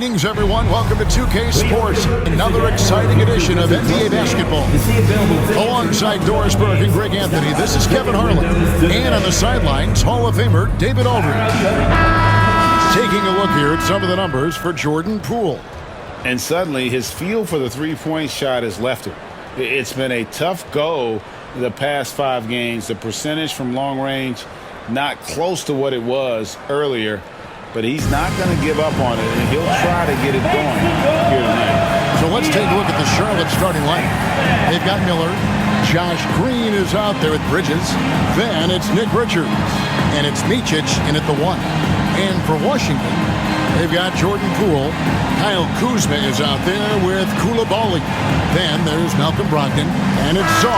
Greetings, everyone. Welcome to 2K Sports, another exciting edition of NBA basketball. Alongside Doris Burke and Greg Anthony, this is Kevin Harlan. And on the sidelines, Hall of Famer David Aldridge. Taking a look here at some of the numbers for Jordan Poole. And suddenly, his feel for the three-point shot has left him. It's been a tough go the past 5 games. The percentage from long range, not close to what it was earlier. But he's not going to give up on it, and he'll try to get it going here tonight. So let's take a look at the Charlotte starting lineup. They've got Miller. Josh Green is out there with Bridges. Then it's Nick Richards. And it's Micic in at the 1. And for Washington, they've got Jordan Poole. Kyle Kuzma is out there with Coulibaly. Then there's Malcolm Brogdon. And it's Czar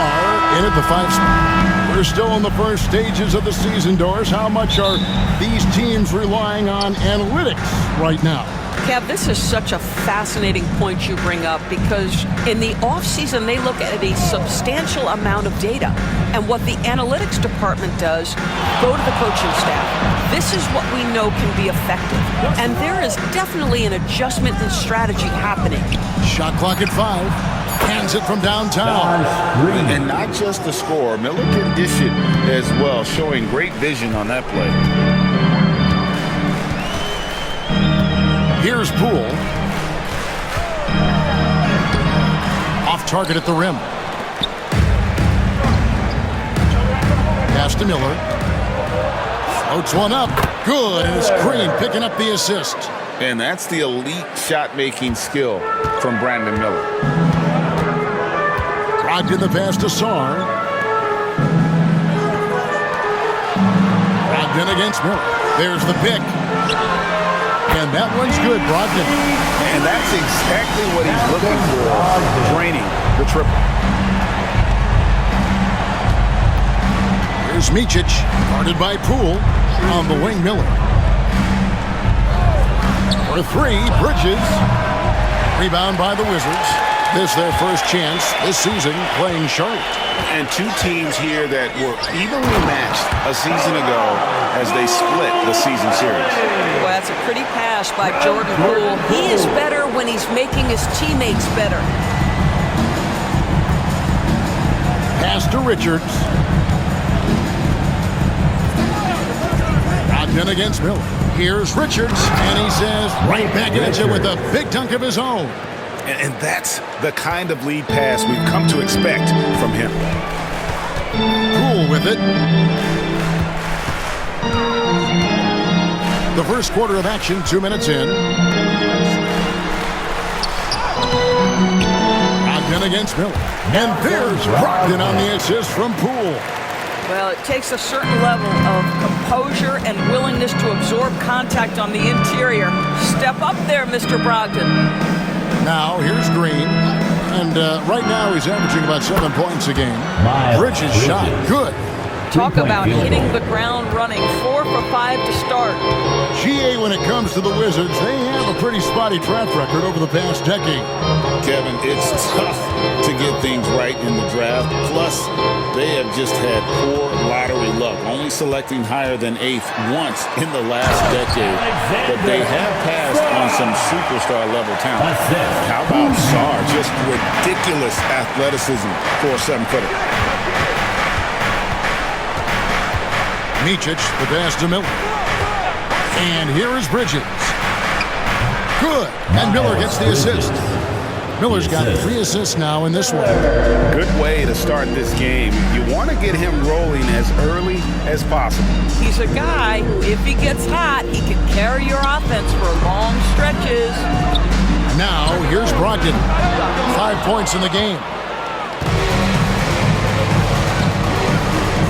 in at the 5 spot. We're still in the first stages of the season, Doris. How much are these teams relying on analytics right now? Kev, this is such a fascinating point you bring up because in the offseason, they look at a substantial amount of data. And what the analytics department does, go to the coaching staff. This is what we know can be effective. And there is definitely an adjustment in strategy happening. Shot clock at 5. Hands it from downtown. And not just the score. Miller can dish it as well, showing great vision on that play. Here's Poole. Off target at the rim. Pass to Miller. Floats one up. Good. And it's Green picking up the assist. And that's the elite shot-making skill from Brandon Miller. Brogdon the pass to Sarr. Brogdon against Miller. There's the pick. And that one's good, Brogdon. And that's exactly what he's looking for, draining the triple. Here's Micic, guarded by Poole. On the wing, Miller. For 3, Bridges. Rebound by the Wizards. This their first chance this season playing Charlotte. And 2 teams here that were evenly matched a season ago as they split the season series. Well, that's a pretty pass by Jordan Poole. He is better when he's making his teammates better. Pass to Richards. Brogdon against Miller. Here's Richards, and he says right back at you with a big dunk of his own. And that's the kind of lead pass we've come to expect from him. Poole with it. The first quarter of action, 2 minutes in. Brogdon against Miller. And there's Brogdon on the assist from Poole. Well, it takes a certain level of composure and willingness to absorb contact on the interior. Step up there, Mr. Brogdon. Now, here's Green. And right now, he's averaging about 7 points a game. Bridges shot. Good. Talk about hitting the ground running. 4 for 5 to start. GA, when it comes to the Wizards, they have a pretty spotty track record over the past decade. Kevin, it's tough to get things right in the draft. Plus, they have just had poor lottery luck, only selecting higher than 8th once in the last decade. But they have passed on some superstar-level talent. How about Sarr? Just ridiculous athleticism for a 7-footer. Micic, the pass to Miller. And here is Bridges. Good. And Miller gets the assist. Miller's got 3 assists now in this one. Good way to start this game. You want to get him rolling as early as possible. He's a guy who, if he gets hot, he can carry your offense for long stretches. Now, here's Brogdon. 5 points in the game.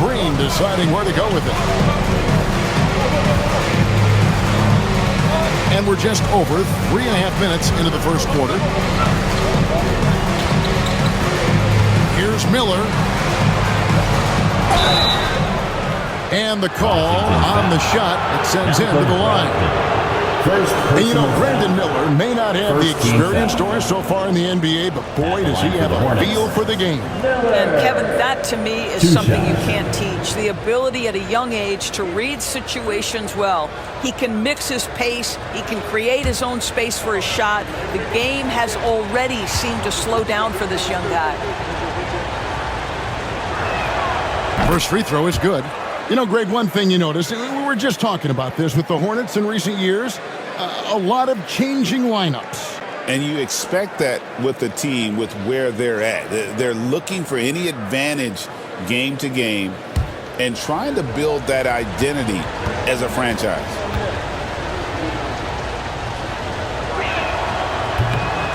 Green deciding where to go with it. And we're just over 3.5 minutes into the first quarter. Here's Miller. And the call on the shot. It sends him to the line. And you know, Brandon Miller may not have the experience, Doris, so far in the NBA, but boy, does he have a feel for the game. And Kevin, that to me is something you can't teach. The ability at a young age to read situations well. He can mix his pace. He can create his own space for his shot. The game has already seemed to slow down for this young guy. First free throw is good. You know, Greg, one thing you noticed, we were just talking about this with the Hornets in recent years, a lot of changing lineups. And you expect that with the team, with where they're at. They're looking for any advantage game to game and trying to build that identity as a franchise.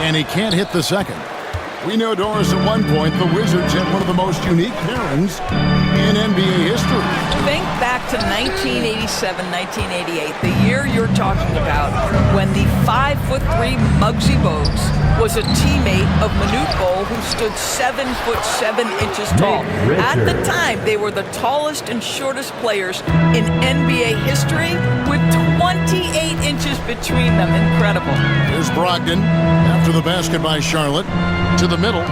And he can't hit the second. We know, Doris, at one point, the Wizards had one of the most unique pairings in NBA history. Think back to 1987, 1988, the year you're talking about, when the 5'3" Muggsy Bogues was a teammate of Manute Bol, who stood 7'7" tall. At the time, they were the tallest and shortest players in NBA history, with 28 inches between them. Incredible. Here's Brogdon after the basket by Charlotte. To the middle.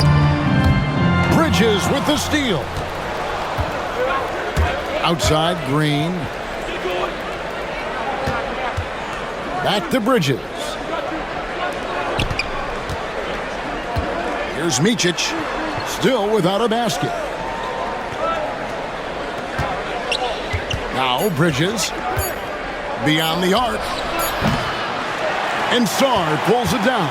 Bridges with the steal. Outside, Green. Back to Bridges. Here's Micic, still without a basket. Now Bridges, beyond the arc. And Sarr pulls it down.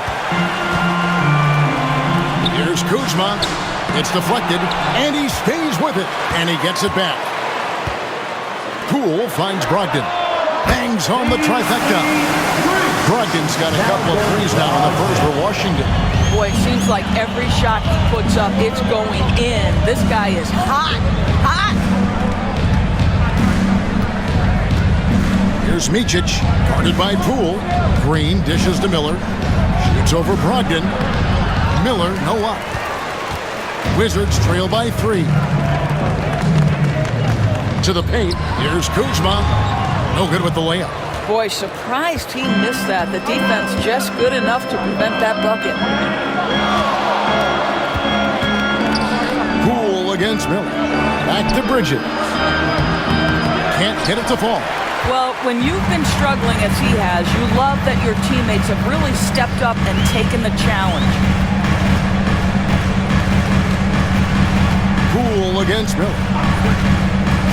Here's Kuzma. It's deflected, and he stays with it, and he gets it back. Poole finds Brogdon. Bangs on the trifecta. Brogdon's got a couple of threes now in the first for Washington. Boy, it seems like every shot he puts up, it's going in. This guy is hot, hot. Here's Micic, guarded by Poole. Green dishes to Miller. Shoots over Brogdon. Miller, no luck. Wizards trail by 3. To the paint. Here's Kuzma. No good with the layup. Boy, surprised he missed that. The defense just good enough to prevent that bucket. Poole against Miller. Back to Bridges. Can't hit it to fall. Well, when you've been struggling as he has, you love that your teammates have really stepped up and taken the challenge. Poole against Miller.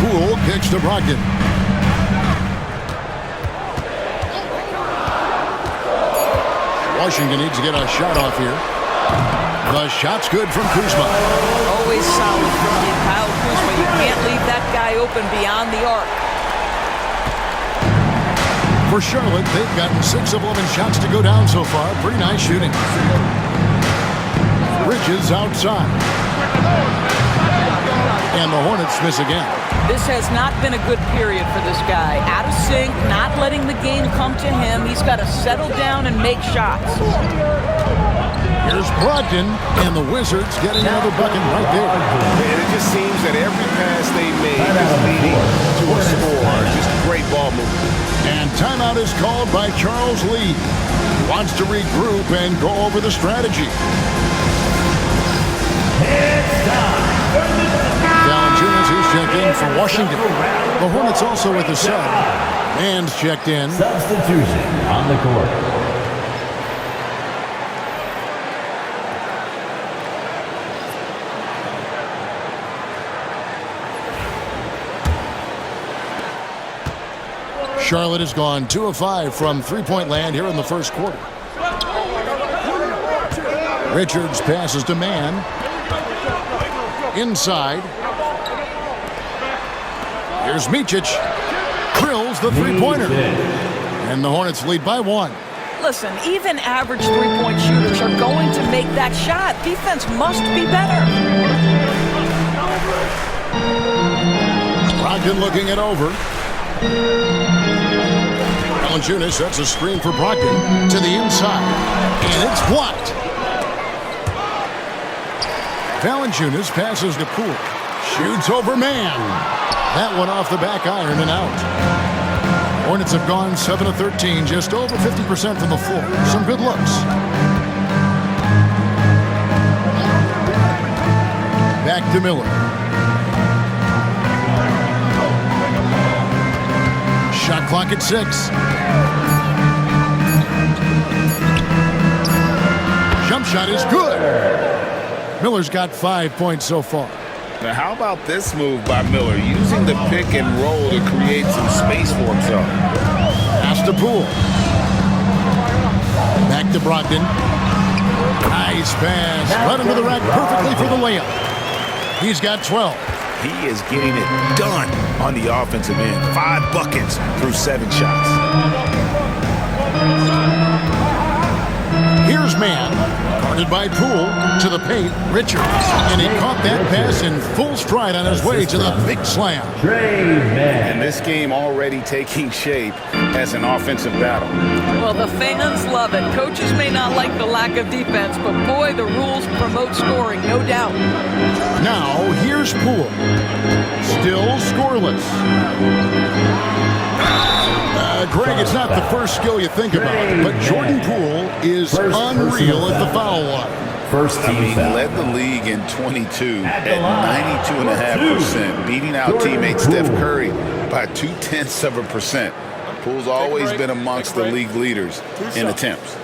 Poole kicks to Brogdon. Washington needs to get a shot off here. The shot's good from Kuzma. Always solid from the Kyle Kuzma. You can't leave that guy open beyond the arc. For Charlotte, they've gotten 6 of 11 shots to go down so far. Pretty nice shooting. Bridges outside. And the Hornets miss again. This has not been a good period for this guy. Out of sync, not letting the game come to him. He's got to settle down and make shots. Here's Brogdon, and the Wizards getting another bucket right there. And it just seems that every pass they made is leading to a score. Just great ball movement. And timeout is called by Charles Lee. He wants to regroup and go over the strategy. Valanciunas is checked in for Washington. The Hornets also with a sub. Man's checked in. Substitution on the court. Charlotte has gone 2 of 5 from three-point land here in the first quarter. Richards passes to Mann. Inside. Here's Micic. Drills the three-pointer. And the Hornets lead by 1. Listen, even average three-point shooters are going to make that shot. Defense must be better. Brogdon looking it over. Valanciunas sets a screen for Brogdon to the inside. And it's blocked. Valanciunas passes to Poole. Shoots over Mann. That one off the back iron and out. Hornets have gone 7 of 13, just over 50% from the floor. Some good looks. Back to Miller. Shot clock at 6. Jump shot is good. Miller's got 5 points so far. Now, how about this move by Miller, using the pick and roll to create some space for himself? Pass to Poole. Back to Brogdon. Nice pass. Right into the rack perfectly for the layup. He's got 12. He is getting it done on the offensive end. 5 buckets through 7 shots. Here's man, guarded by Poole, to the paint, Richards. And he caught that pass in full stride on his way to the big slam. And this game already taking shape as an offensive battle. Well, the fans love it. Coaches may not like the lack of defense, but boy, the rules promote scoring, no doubt. Now, here's Poole. Still scoreless. Greg, it's not the first skill you think about, but Jordan Poole is unreal at the foul line. He led the league in 22 at 92.5%, beating out teammate Steph Curry by 0.2%. Poole's always been amongst the league leaders in attempts.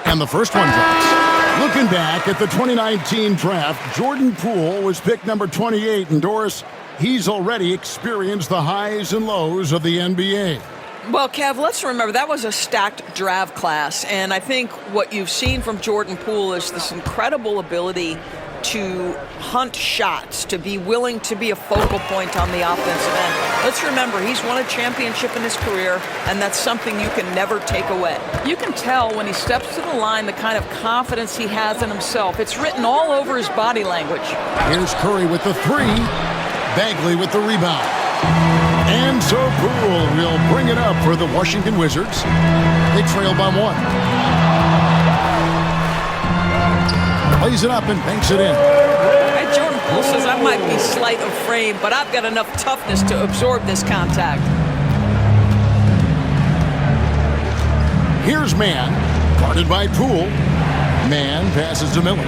And the first one drops. Looking back at the 2019 draft, Jordan Poole was picked number 28, and Doris, he's already experienced the highs and lows of the NBA. Well, Kev, let's remember that was a stacked draft class, and I think what you've seen from Jordan Poole is this incredible ability to hunt shots, to be willing to be a focal point on the offensive end. Let's remember, he's won a championship in his career, and that's something you can never take away. You can tell when he steps to the line the kind of confidence he has in himself. It's written all over his body language. Here's Curry with the 3, Bagley with the rebound. And so Poole will bring it up for the Washington Wizards. They trail by 1. Plays it up and banks it in. Hey, Jordan Poole says I might be slight of frame, but I've got enough toughness to absorb this contact. Here's Man, guarded by Poole. Man passes to Miller.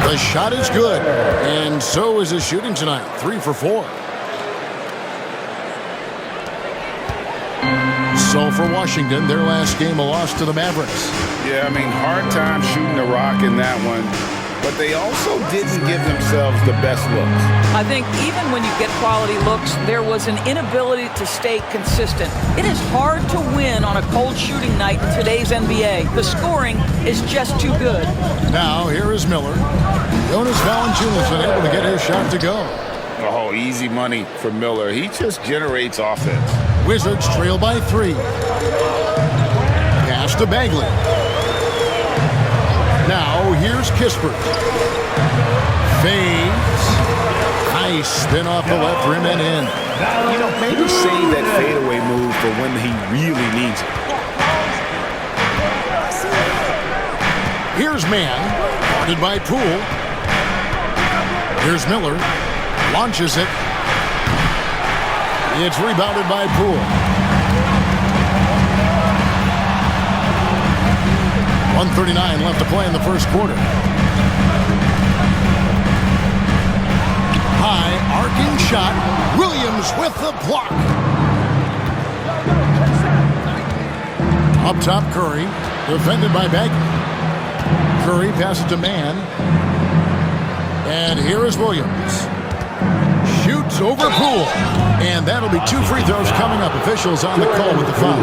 The shot is good, and so is his shooting tonight. 3 for 4. So for Washington, their last game, a loss to the Mavericks. Yeah, I mean, hard time shooting the rock in that one, but they also didn't give themselves the best looks. I think even when you get quality looks, there was an inability to stay consistent. It is hard to win on a cold shooting night in today's NBA. The scoring is just too good. Now, here is Miller. Jonas Valanciunas unable to get his shot to go. Oh, easy money for Miller. He just generates offense. Wizards trail by 3. Pass to Bagley. Now, here's Kispert. Fades. Nice spin off the left rim and in. You know, maybe save that fadeaway move for when he really needs it. Here's Man, guarded by Poole. Here's Miller. Launches it. It's rebounded by Poole. 1:39 left to play in the first quarter. High arcing shot. Williams with the block. Up top, Curry. Defended by Bagley. Curry passes to Man. And here is Williams. Shoots over Poole. And that'll be 2 free throws coming up. Officials on the call with the foul.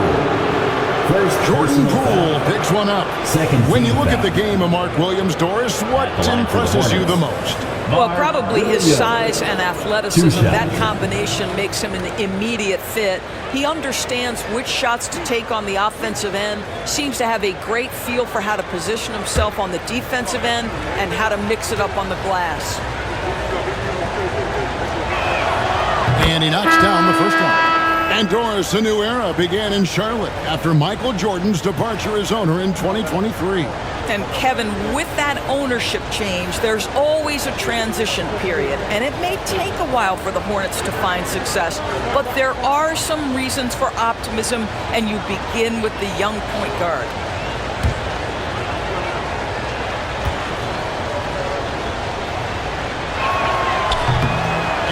Jordan Poole picks one up. When you look at the game of Mark Williams, Doris, what impresses you the most? Well, probably his size and athleticism. That combination makes him an immediate fit. He understands which shots to take on the offensive end, seems to have a great feel for how to position himself on the defensive end and how to mix it up on the glass. And he knocks down the first one. And Doris, a new era began in Charlotte after Michael Jordan's departure as owner in 2023. And Kevin, with that ownership change, there's always a transition period, and it may take a while for the Hornets to find success, but there are some reasons for optimism, and you begin with the young point guard.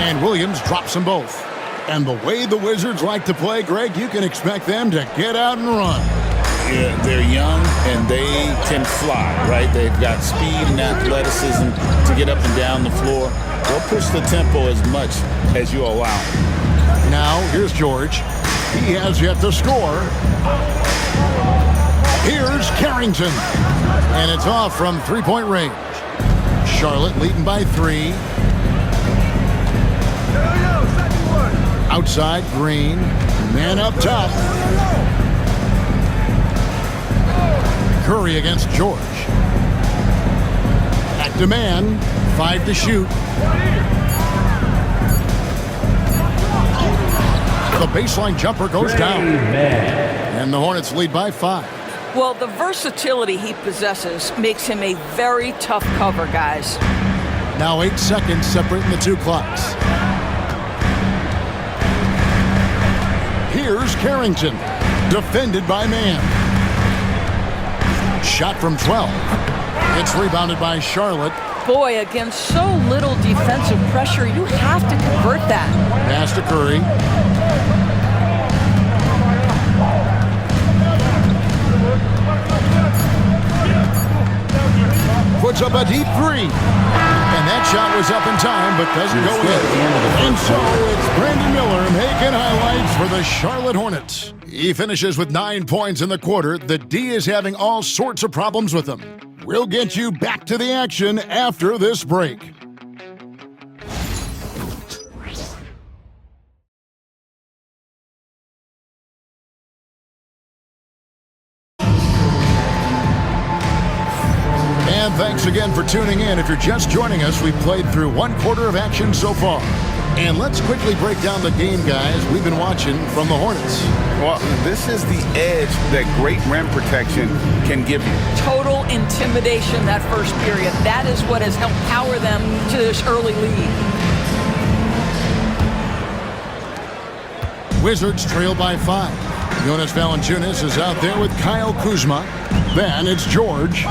And Williams drops them both. And the way the Wizards like to play, Greg, you can expect them to get out and run. Yeah, they're young and they can fly, right? They've got speed and athleticism to get up and down the floor. They'll push the tempo as much as you allow. Now, here's George. He has yet to score. Here's Carrington. And it's off from three-point range. Charlotte leading by 3. Outside, Green. Man up top. Curry against George. Back to man. 5 to shoot. The baseline jumper goes down. And the Hornets lead by 5. Well, the versatility he possesses makes him a very tough cover, guys. Now 8 seconds separating the two clocks. Here's Carrington, defended by man. Shot from 12. It's rebounded by Charlotte. Boy, against so little defensive pressure, you have to convert that. Pass to Curry. Puts up a deep 3. And that shot was up in time, but doesn't go in. And so it's Brandon Miller making highlights for the Charlotte Hornets. He finishes with 9 points in the quarter. The D is having all sorts of problems with him. We'll get you back to the action after this break. And thanks again for tuning in. If you're just joining us, we've played through 1 quarter of action so far. And let's quickly break down the game, guys, we've been watching from the Hornets. Well, this is the edge that great rim protection can give you. Total intimidation that first period. That is what has helped power them to this early lead. Wizards trail by 5. Jonas Valanciunas is out there with Kyle Kuzma. Then it's George.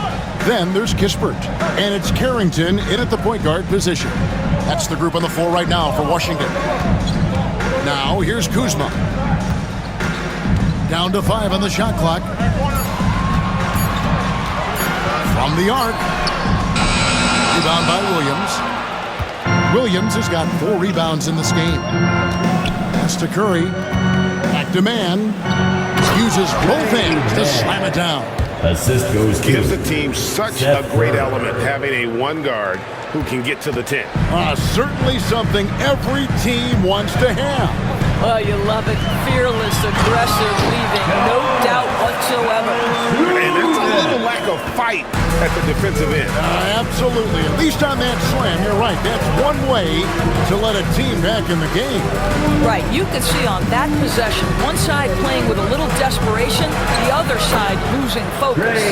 Then there's Kispert. And it's Carrington in at the point guard position. That's the group on the floor right now for Washington. Now here's Kuzma. Down to 5 on the shot clock. From the arc. Rebound by Williams. Williams has got 4 rebounds in this game. Pass to Curry. Back to man. Uses both hands to slam it down. Assist goes to Gives the team such a great element having a 1 guard who can get to the 10. Certainly something every team wants to have. Oh, you love it. Fearless, aggressive, leaving no doubt whatsoever. And that's a little lack of fight at the defensive end. Absolutely. At least on that slam, you're right. That's one way to let a team back in the game. Right, you can see on that possession, one side playing with a little desperation, the other side losing focus.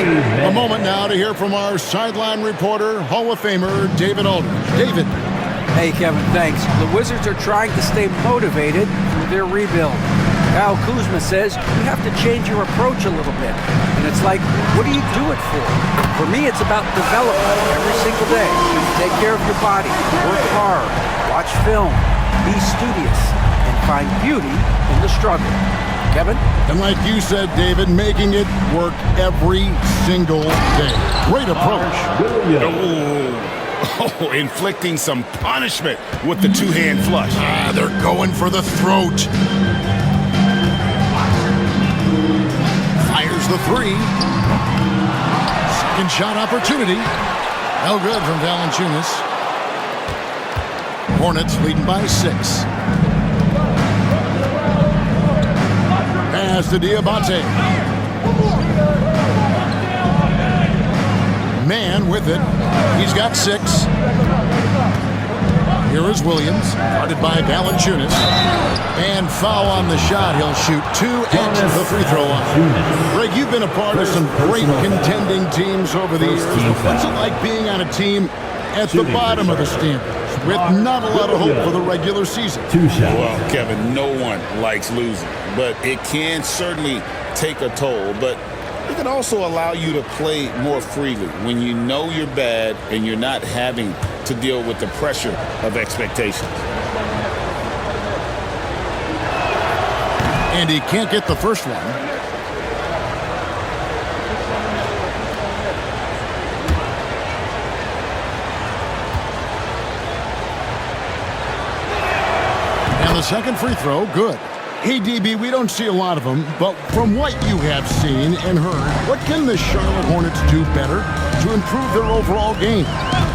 A moment now to hear from our sideline reporter, Hall of Famer David Aldridge. David. Hey, Kevin, thanks. The Wizards are trying to stay motivated through their rebuild. Kyle Kuzma says you have to change your approach a little bit. And it's like, what do you do it for? For me, it's about development every single day. Take care of your body, work hard, watch film, be studious, and find beauty in the struggle. Kevin? And like you said, David, making it work every single day. Great approach. Oh, inflicting some punishment with the 2-hand flush. They're going for the throat. Fires the 3. Second shot opportunity. No good from Valanciunas. Hornets leading by 6. Pass to Diabate. Man with it. He's got 6. Here is Williams, guarded by Valanciunas. And foul on the shot. He'll shoot 2 at the free throw line. Greg, you've been a part of some great contending teams over the years. What's it like being on a team at the bottom of the standings with not a lot of hope for the regular season? Well, Kevin, no one likes losing, but it can certainly take a toll. But it can also allow you to play more freely when you know you're bad and you're not having to deal with the pressure of expectations. And he can't get the first one. And the second free throw, good. Hey, DB, we don't see a lot of them, but from what you have seen and heard, what can the Charlotte Hornets do better to improve their overall game?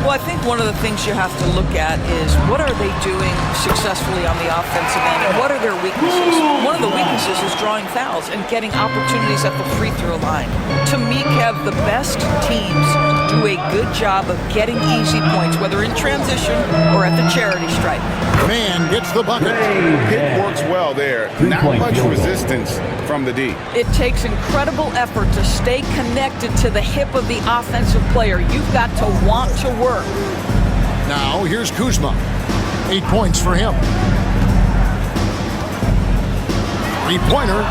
Well, I think one of the things you have to look at is what are they doing successfully on the offensive end and what are their weaknesses? One of the weaknesses is drawing fouls and getting opportunities at the free throw line. To me, Kev, the best teams do a good job of getting easy points, whether in transition or at the charity stripe. Man gets the bucket. Pick works well there. Not much resistance from the D. It takes incredible effort to stay connected to the hip of the offensive player. You've got to want to work. Now, here's Kuzma. 8 points for him. Three-pointer.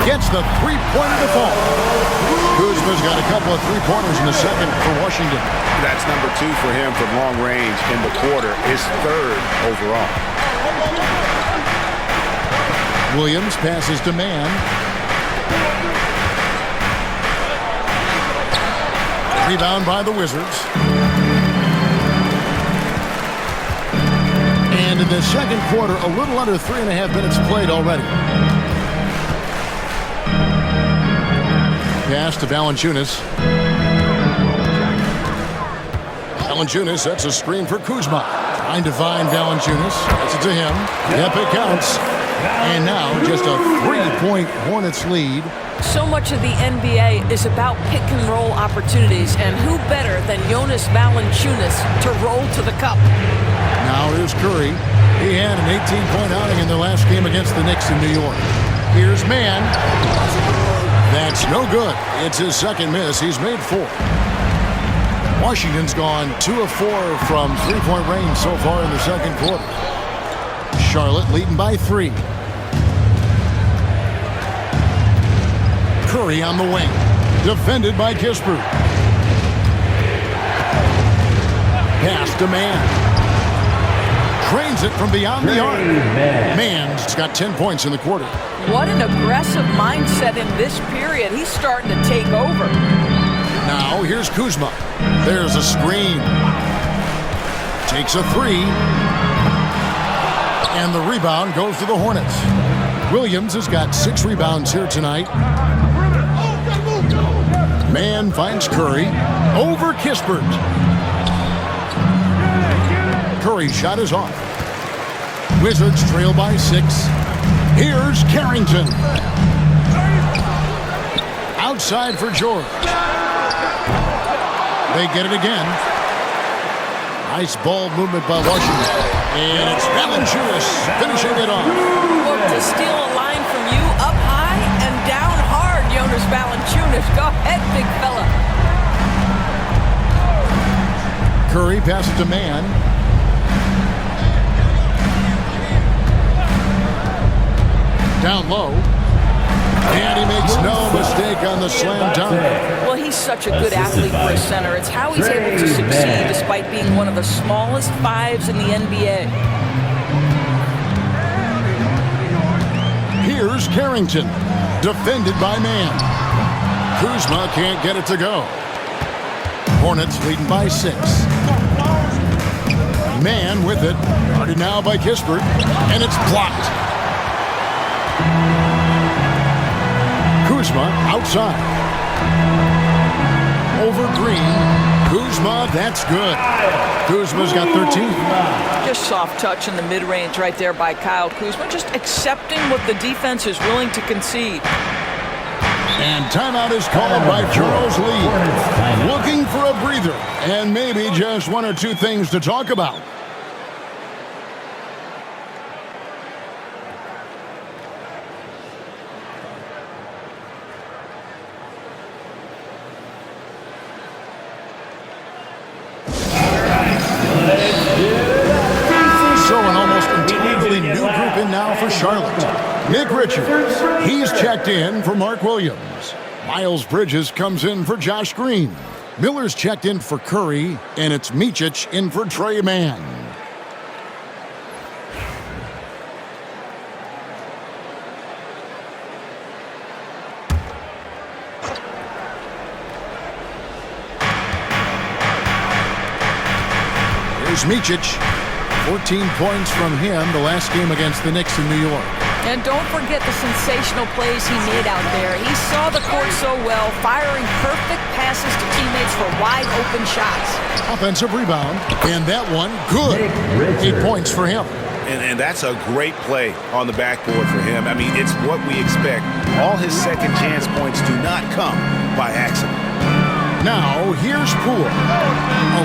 Gets the three-pointer to fall. Kuzma's got a couple of three-pointers in the second for Washington. That's number 2 for him from long range in the quarter. His 3rd overall. Williams passes to Mann. Rebound by the Wizards. And in the second quarter, a little under 3.5 minutes played already. Pass to Valanciunas. Valanciunas sets a screen for Kuzma. Trying to find Valanciunas. Gets it to him. Yep, it counts. And now just a 3-point Hornets lead. So much of the NBA is about pick-and-roll opportunities, and who better than Jonas Valanciunas to roll to the cup? Now here's Curry. He had an 18-point outing in their last game against the Knicks in New York. Here's Mann. That's no good. It's his second miss. He's made 4. Washington's gone 2 of 4 from three-point range so far in the second quarter. Charlotte leading by 3. Curry on the wing. Defended by Kispert. Pass to Mann. Trains it from beyond the arc. Mann's got 10 points in the quarter. What an aggressive mindset in this period. He's starting to take over. Now here's Kuzma. There's a screen. Takes a 3. And the rebound goes to the Hornets. Williams has got 6 rebounds here tonight. Mann finds Curry. Over Kispert. Curry's shot is off. Wizards trail by 6. Here's Carrington. Outside for George. They get it again. Nice ball movement by Washington. And it's Valanciunas finishing it off. Look, to steal a line from you, up high and down hard, Jonas Valanciunas. Go ahead, big fella. Curry passes to Mann. Down low. And he makes no mistake on the slam dunk. Well, he's such a good athlete for a center. It's how he's able to succeed despite being one of the smallest 5s in the NBA. Here's Carrington. Defended by Mann. Kuzma can't get it to go. Hornets leading by 6. Mann with it. Guarded now by Kispert. And it's blocked. Kuzma outside. Over Green. Kuzma, that's good. Kuzma's got 13. Just soft touch in the mid-range right there by Kyle Kuzma. Just accepting what the defense is willing to concede. And timeout is called by Charles Lee. Looking for a breather and maybe just 1 or 2 things to talk about. for Charlotte. Nick Richards, he's checked in for Mark Williams. Miles Bridges comes in for Josh Green. Miller's checked in for Curry, and it's Micic in for Trey Mann. Here's Micic. 14 points from him the last game against the Knicks in New York. And don't forget the sensational plays he made out there. He saw the court so well, firing perfect passes to teammates for wide-open shots. Offensive rebound, and that one, good. 8 points for him. And that's a great play on the backboard for him. I mean, it's what we expect. All his second chance points do not come by accident. Now, here's Poole.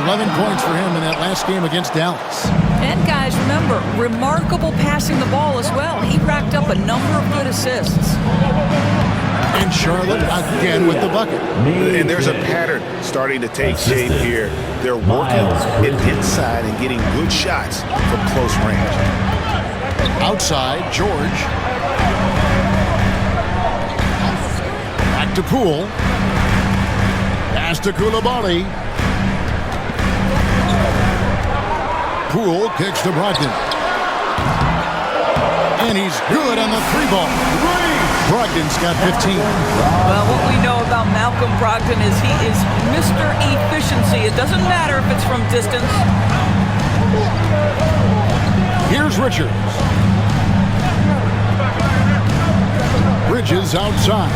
11 points for him in that last game against Dallas. And guys, remember, remarkable passing the ball as well. He racked up a number of good assists. And Charlotte again with the bucket. And there's a pattern starting to take shape here. They're working it inside and getting good shots from close range. Outside, George. Back to Poole. Pass to Coulibaly. Poole kicks to Brogdon. And he's good on the three ball. Brogdon's got 15. Well, what we know about Malcolm Brogdon is he is Mr. Efficiency. It doesn't matter if it's from distance. Here's Richards. Bridges outside.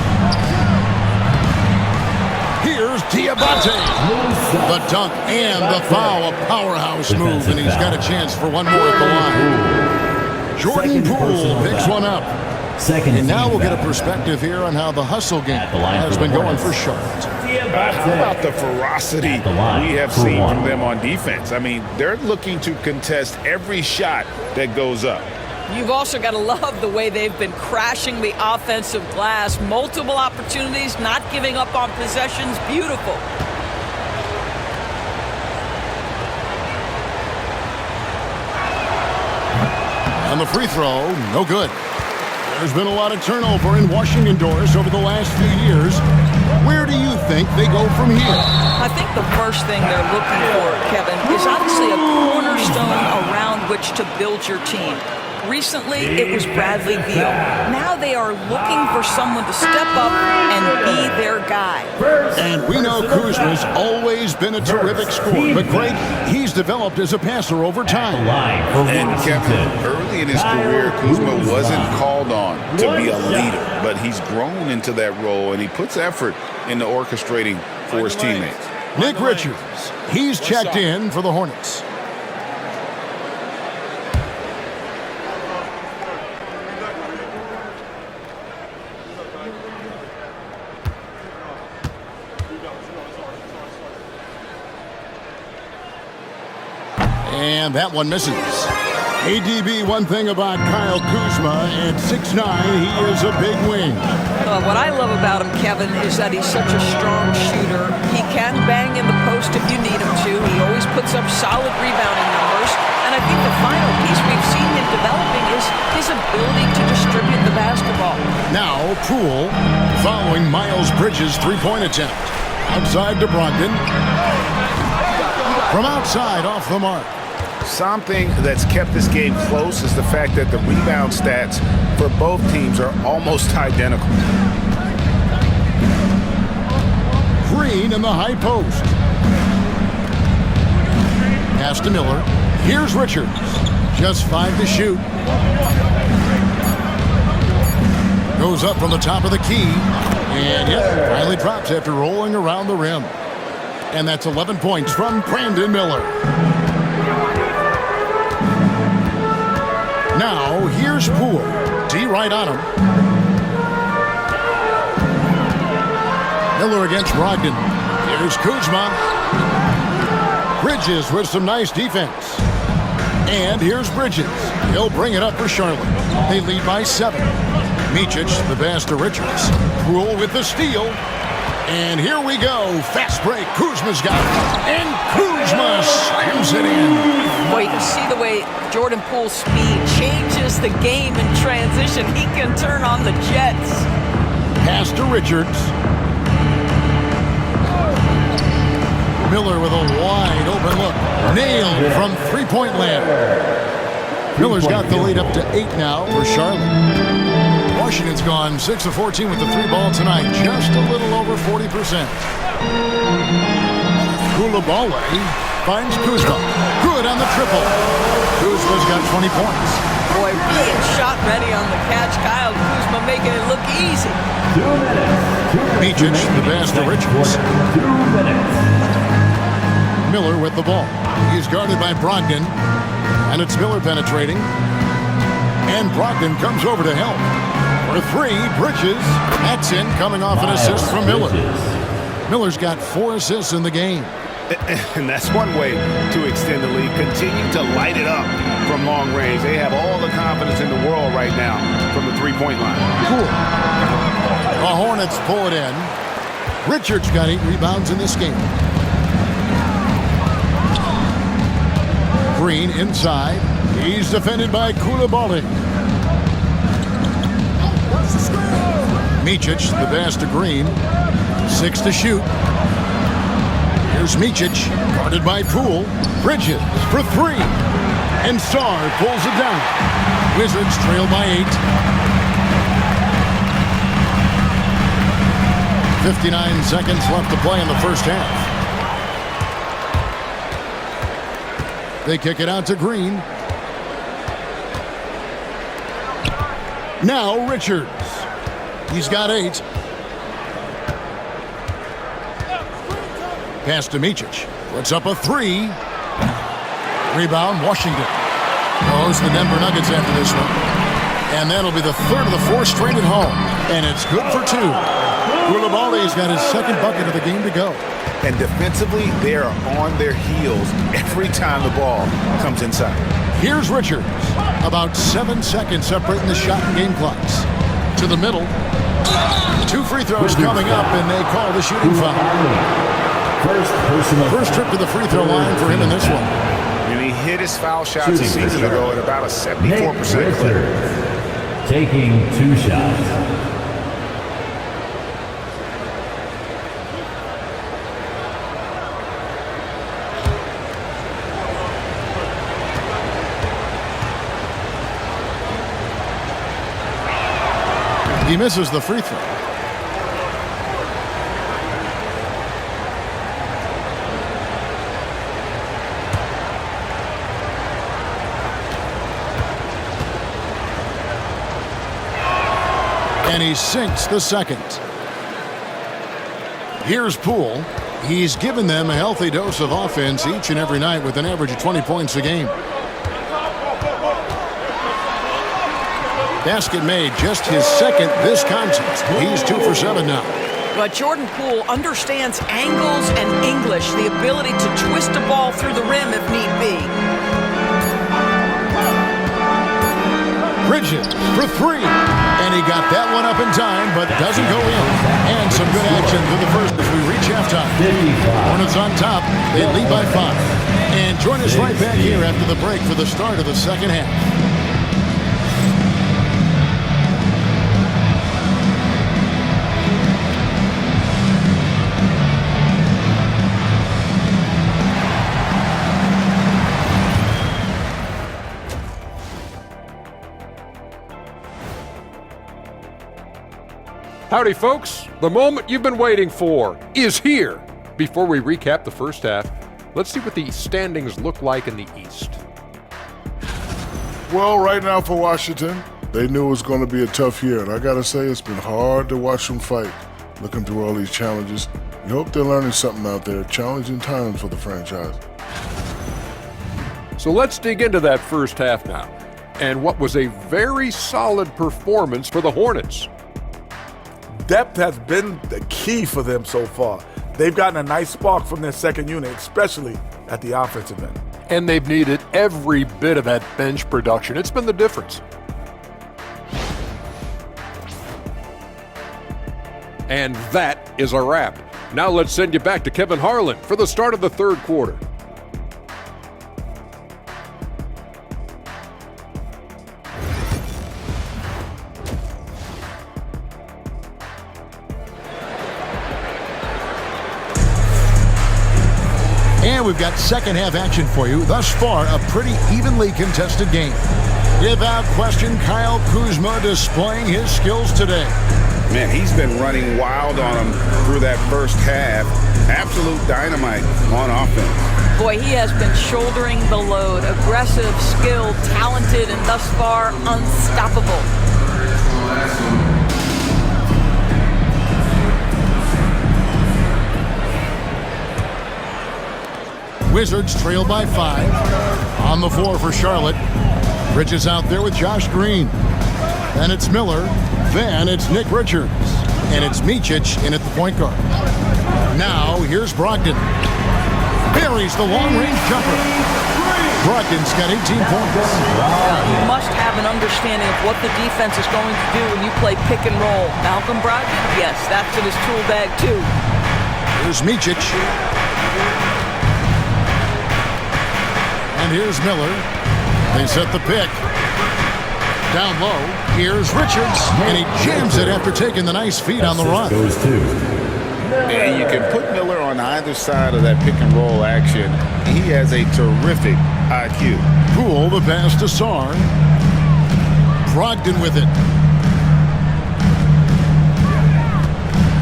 Here's Diabate. The dunk and the foul, a powerhouse move, and he's got a chance for one more at the line. Jordan Poole picks one up. And now we'll get a perspective here on how the hustle game has been going for Charlotte. How about the ferocity we have seen from them on defense? I mean, they're looking to contest every shot that goes up. You've also got to love the way they've been crashing the offensive glass. Multiple opportunities, not giving up on possessions. Beautiful. On the free throw, no good. There's been a lot of turnover in Washington doors over the last few years. Where do you think they go from here? I think the first thing they're looking for, Kevin, is obviously a cornerstone around which to build your team. Recently, it was Bradley Beal. Now they are looking for someone to step up and be their guy. And we know Kuzma's always been a terrific scorer, but Greg, he's developed as a passer over time. And Kevin, early in his career, Kuzma wasn't called on to be a leader, but he's grown into that role, and he puts effort into orchestrating for his teammates. Nick Richards, he's checked in for the Hornets. And that one misses. ADB, one thing about Kyle Kuzma, at 6'9", he is a big wing. What I love about him, Kevin, is that he's such a strong shooter. He can bang in the post if you need him to. He always puts up solid rebounding numbers. And I think the final piece we've seen him developing is his ability to distribute the basketball. Now, Poole following Miles Bridges' three-point attempt. Outside to Brogdon. From outside, off the mark. Something that's kept this game close is the fact that the rebound stats for both teams are almost identical. Green in the high post. Pass to Miller. Here's Richards. Just 5 to shoot. Goes up from the top of the key. And yep, finally drops after rolling around the rim. And that's 11 points from Brandon Miller. Now, here's Poole. D right on him. Miller against Brogdon. Here's Kuzma. Bridges with some nice defense. And here's Bridges. He'll bring it up for Charlotte. They lead by 7. Micic, the pass to Richards. Poole with the steal. And here we go. Fast break. Kuzma's got it. And Kuzma slams it in. Boy, you can see the way Jordan Poole's speed changes the game in transition. He can turn on the jets. Pass to Richards. Miller with a wide open look. Nailed from three-point land. Miller's got the lead up to 8 now for Charlotte. Washington's gone 6 of 14 with the 3-ball tonight, just a little over 40%. Coulibaly finds Kuzma. Good on the triple. Kuzma's got 20 points. Boy, being shot ready on the catch. Kyle Kuzma making it look easy. 2 minutes. Micic, the pass to Richards. 2 minutes. Miller with the ball. He's guarded by Brogdon, and it's Miller penetrating. And Brogdon comes over to help. For 3, Bridges. That's in, coming off an assist from Miller. Miller's got 4 assists in the game. And that's one way to extend the lead. Continue to light it up from long range. They have all the confidence in the world right now from the 3-point line. Cool. The Hornets pull it in. Richards got 8 rebounds in this game. Green inside. He's defended by Coulibaly. Micic, the pass to Green. 6 to shoot. Here's Micic, guarded by Poole. Bridges for 3. And Sarr pulls it down. Wizards trail by 8. 59 seconds left to play in the first half. They kick it out to Green. Now Richards. He's got 8. Pass to Micic. Puts up a 3. Rebound, Washington. Goes the Denver Nuggets after this one. And that'll be the 3rd of the 4 straight at home. And it's good for 2. Coulibaly's got his 2nd bucket of the game to go. And defensively, they are on their heels every time the ball comes inside. Here's Richards. About 7 seconds separating the shot and game clocks. To the middle. 2 free throws coming up, and they call the shooting foul. First trip to the free throw line for him in this one. And he hit his foul shots a season ago at about a 74% clip. Taking 2 shots. He misses the free throw. And he sinks the second. Here's Poole. He's given them a healthy dose of offense each and every night with an average of 20 points a game. Basket made, just his 2nd this contest. He's 2 for 7 now. But Jordan Poole understands angles and English, the ability to twist a ball through the rim if need be. Bridges for 3. And he got that one up in time, but doesn't go in. And some good action through the first as we reach halftime. Hornets on top. They lead by 5. And join us right back here after the break for the start of the second half. Howdy, folks. The moment you've been waiting for is here. Before we recap the first half, let's see what the standings look like in the East. Well, right now for Washington, they knew it was going to be a tough year, and I got to say it's been hard to watch them fight, looking through all these challenges. You hope they're learning something out there, challenging times for the franchise. So let's dig into that first half now, and what was a very solid performance for the Hornets. Depth has been the key for them so far. They've gotten a nice spark from their second unit, especially at the offensive end. And they've needed every bit of that bench production. It's been the difference. And that is a wrap. Now let's send you back to Kevin Harlan for the start of the third quarter. And we've got second half action for you. Thus far, a pretty evenly contested game. Without question, Kyle Kuzma displaying his skills today. Man, he's been running wild on him through that first half. Absolute dynamite on offense. Boy, he has been shouldering the load. Aggressive, skilled, talented, and thus far unstoppable. Wizards trail by 5. On the floor for Charlotte. Bridges out there with Josh Green. Then it's Miller. Then it's Nick Richards. And it's Micic in at the point guard. Now here's Brogdon. Buries the long-range jumper. Brogdon's got 18 points. You must have an understanding of what the defense is going to do when you play pick and roll. Malcolm Brogdon? Yes, that's in his tool bag too. Here's Micic. And here's Miller. They set the pick. Down low, here's Richards, and he jams it after taking the nice feed on the run. And you can put Miller on either side of that pick and roll action. He has a terrific IQ. Poole the pass to Sarr. Brogdon with it.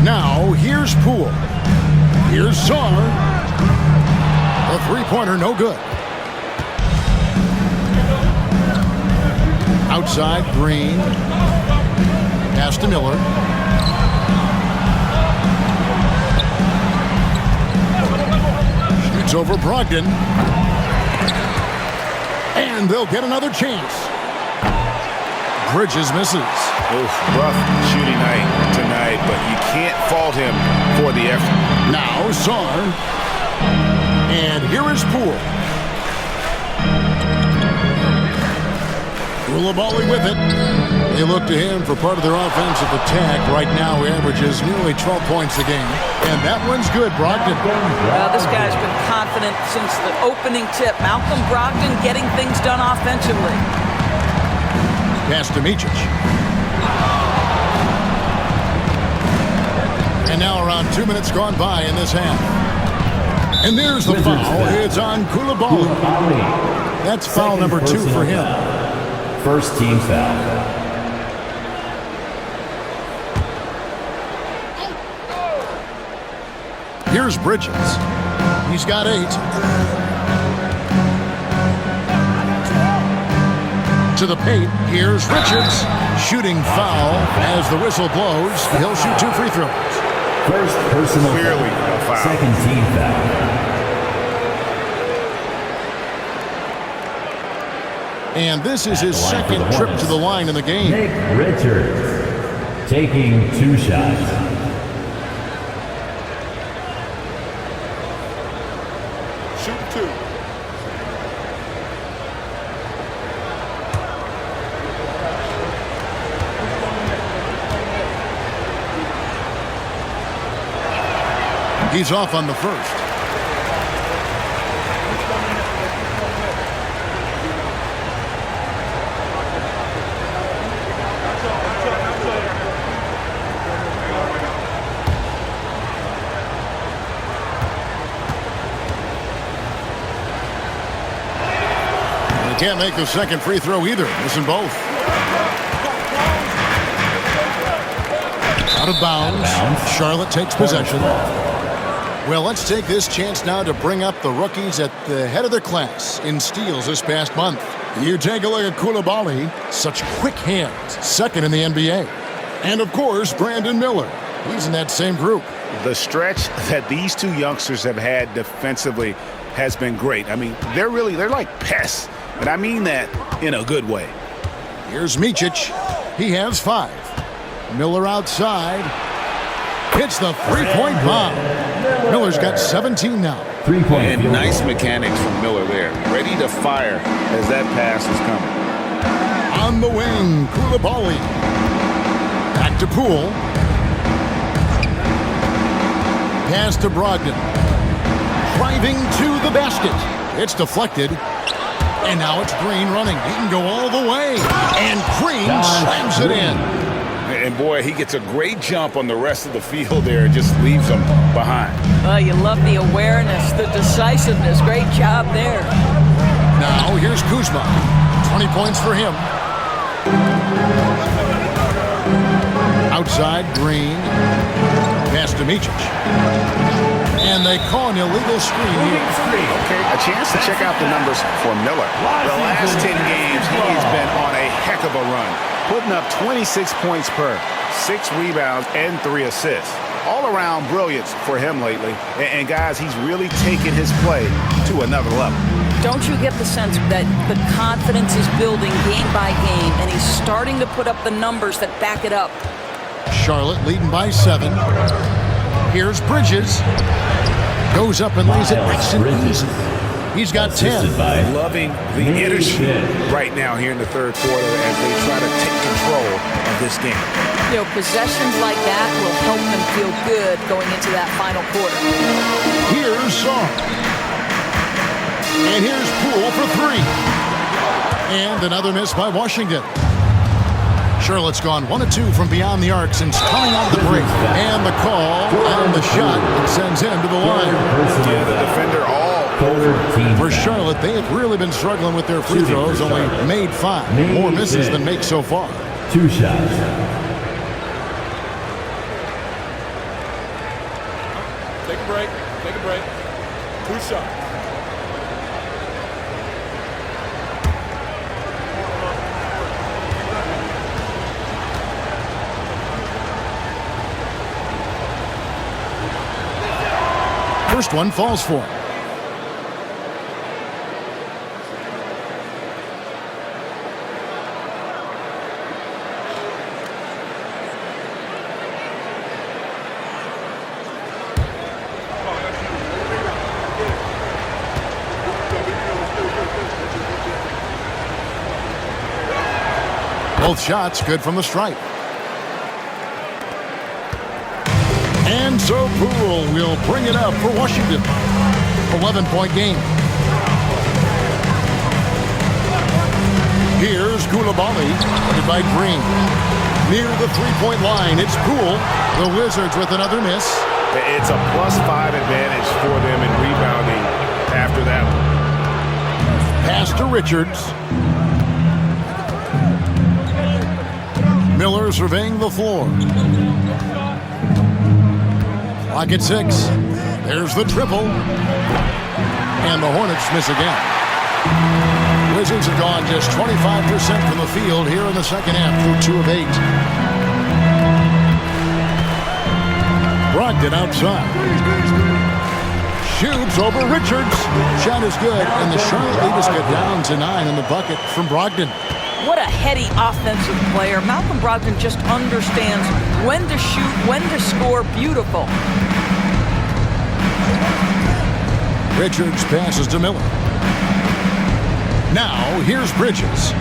Now here's Poole. Here's Sarr. A three-pointer, no good. Outside, Green. Pass to Miller. Shoots over Brogdon. And they'll get another chance. Bridges misses. Rough shooting night tonight, but you can't fault him for the effort. Now Sarr. And here is Poole. Koulibaly with it. They look to him for part of their offensive attack. Right now, he averages nearly 12 points a game. And that one's good, Brogdon. This guy's been confident since the opening tip. Malcolm Brogdon getting things done offensively. Pass to Micic. And now around 2 minutes gone by in this half. And there's the foul. It's on Koulibaly. That's foul number 2 for him. First team foul. Here's Bridges. He's got 8. To the paint. Here's Richards. Shooting foul as the whistle blows. He'll shoot 2 free throws. First personal Clearly a foul. Second team foul. And this is his second trip to the line in the game. Nick Richards taking 2 shots. Shoot 2. He's off on the first. Can't make the second free throw either. Missing both. Out of bounds. Charlotte takes possession. Well, let's take this chance now to bring up the rookies at the head of their class in steals this past month. You take a look at Koulibaly. Such quick hands. Second in the NBA. And, of course, Brandon Miller. He's in that same group. The stretch that these two youngsters have had defensively has been great. I mean, they're like pests. And I mean that in a good way. Here's Micic. He has 5. Miller outside. Hits the three-point bomb. Miller's got 17 now. And nice mechanics from Miller there. Ready to fire as that pass is coming. On the wing, Koulibaly. Back to Poole. Pass to Brogdon. Driving to the basket. It's deflected. And now it's Green running. He can go all the way. And Green slams it in. And boy, he gets a great jump on the rest of the field there. Just leaves them behind. Well, you love the awareness, the decisiveness. Great job there. Now here's Kuzma. 20 points for him. Outside, Green. Pass to Micic. And they call an illegal screen here. Okay, a chance to check out the numbers for Miller. The last 10 games, he has been on a heck of a run, putting up 26 points per, 6 rebounds, and 3 assists. All around brilliance for him lately. And guys, he's really taken his play to another level. Don't you get the sense that the confidence is building game by game, and he's starting to put up the numbers that back it up? Charlotte leading by 7. Here's Bridges. Goes up and lays it nice and easy. He's got 10. Loving the energy right now here in the third quarter as they try to take control of this game. You know, possessions like that will help them feel good going into that final quarter. Here's Song. And here's Poole for 3. And another miss by Washington. Charlotte's gone 1 of 2 from beyond the arc since coming out of the break. And the call on the shot sends him to the line. Yeah, the defender all For Charlotte, they have really been struggling with their free throws, only made 5. More misses than makes so far. 2 shots. Take a break. Take a break. 2 shots. First one falls for him. Both shots good from the stripe. And so Poole will bring it up for Washington. 11-point game. Here's Koulibaly, headed by Green. Near the three-point line, it's Poole. The Wizards with another miss. It's a +5 advantage for them in rebounding after that one. Pass to Richards. Miller surveying the floor. Clock at 6. There's the triple. And the Hornets miss again. Wizards have gone just 25% from the field here in the second half through 2 of 8. Brogdon outside. Shoots over Richards. Shot is good, and the Charlotte leaders get down to 9 in the bucket from Brogdon. What a heady offensive player. Malcolm Brogdon just understands when to shoot, when to score. Beautiful. Richards passes to Miller. Now, here's Bridges.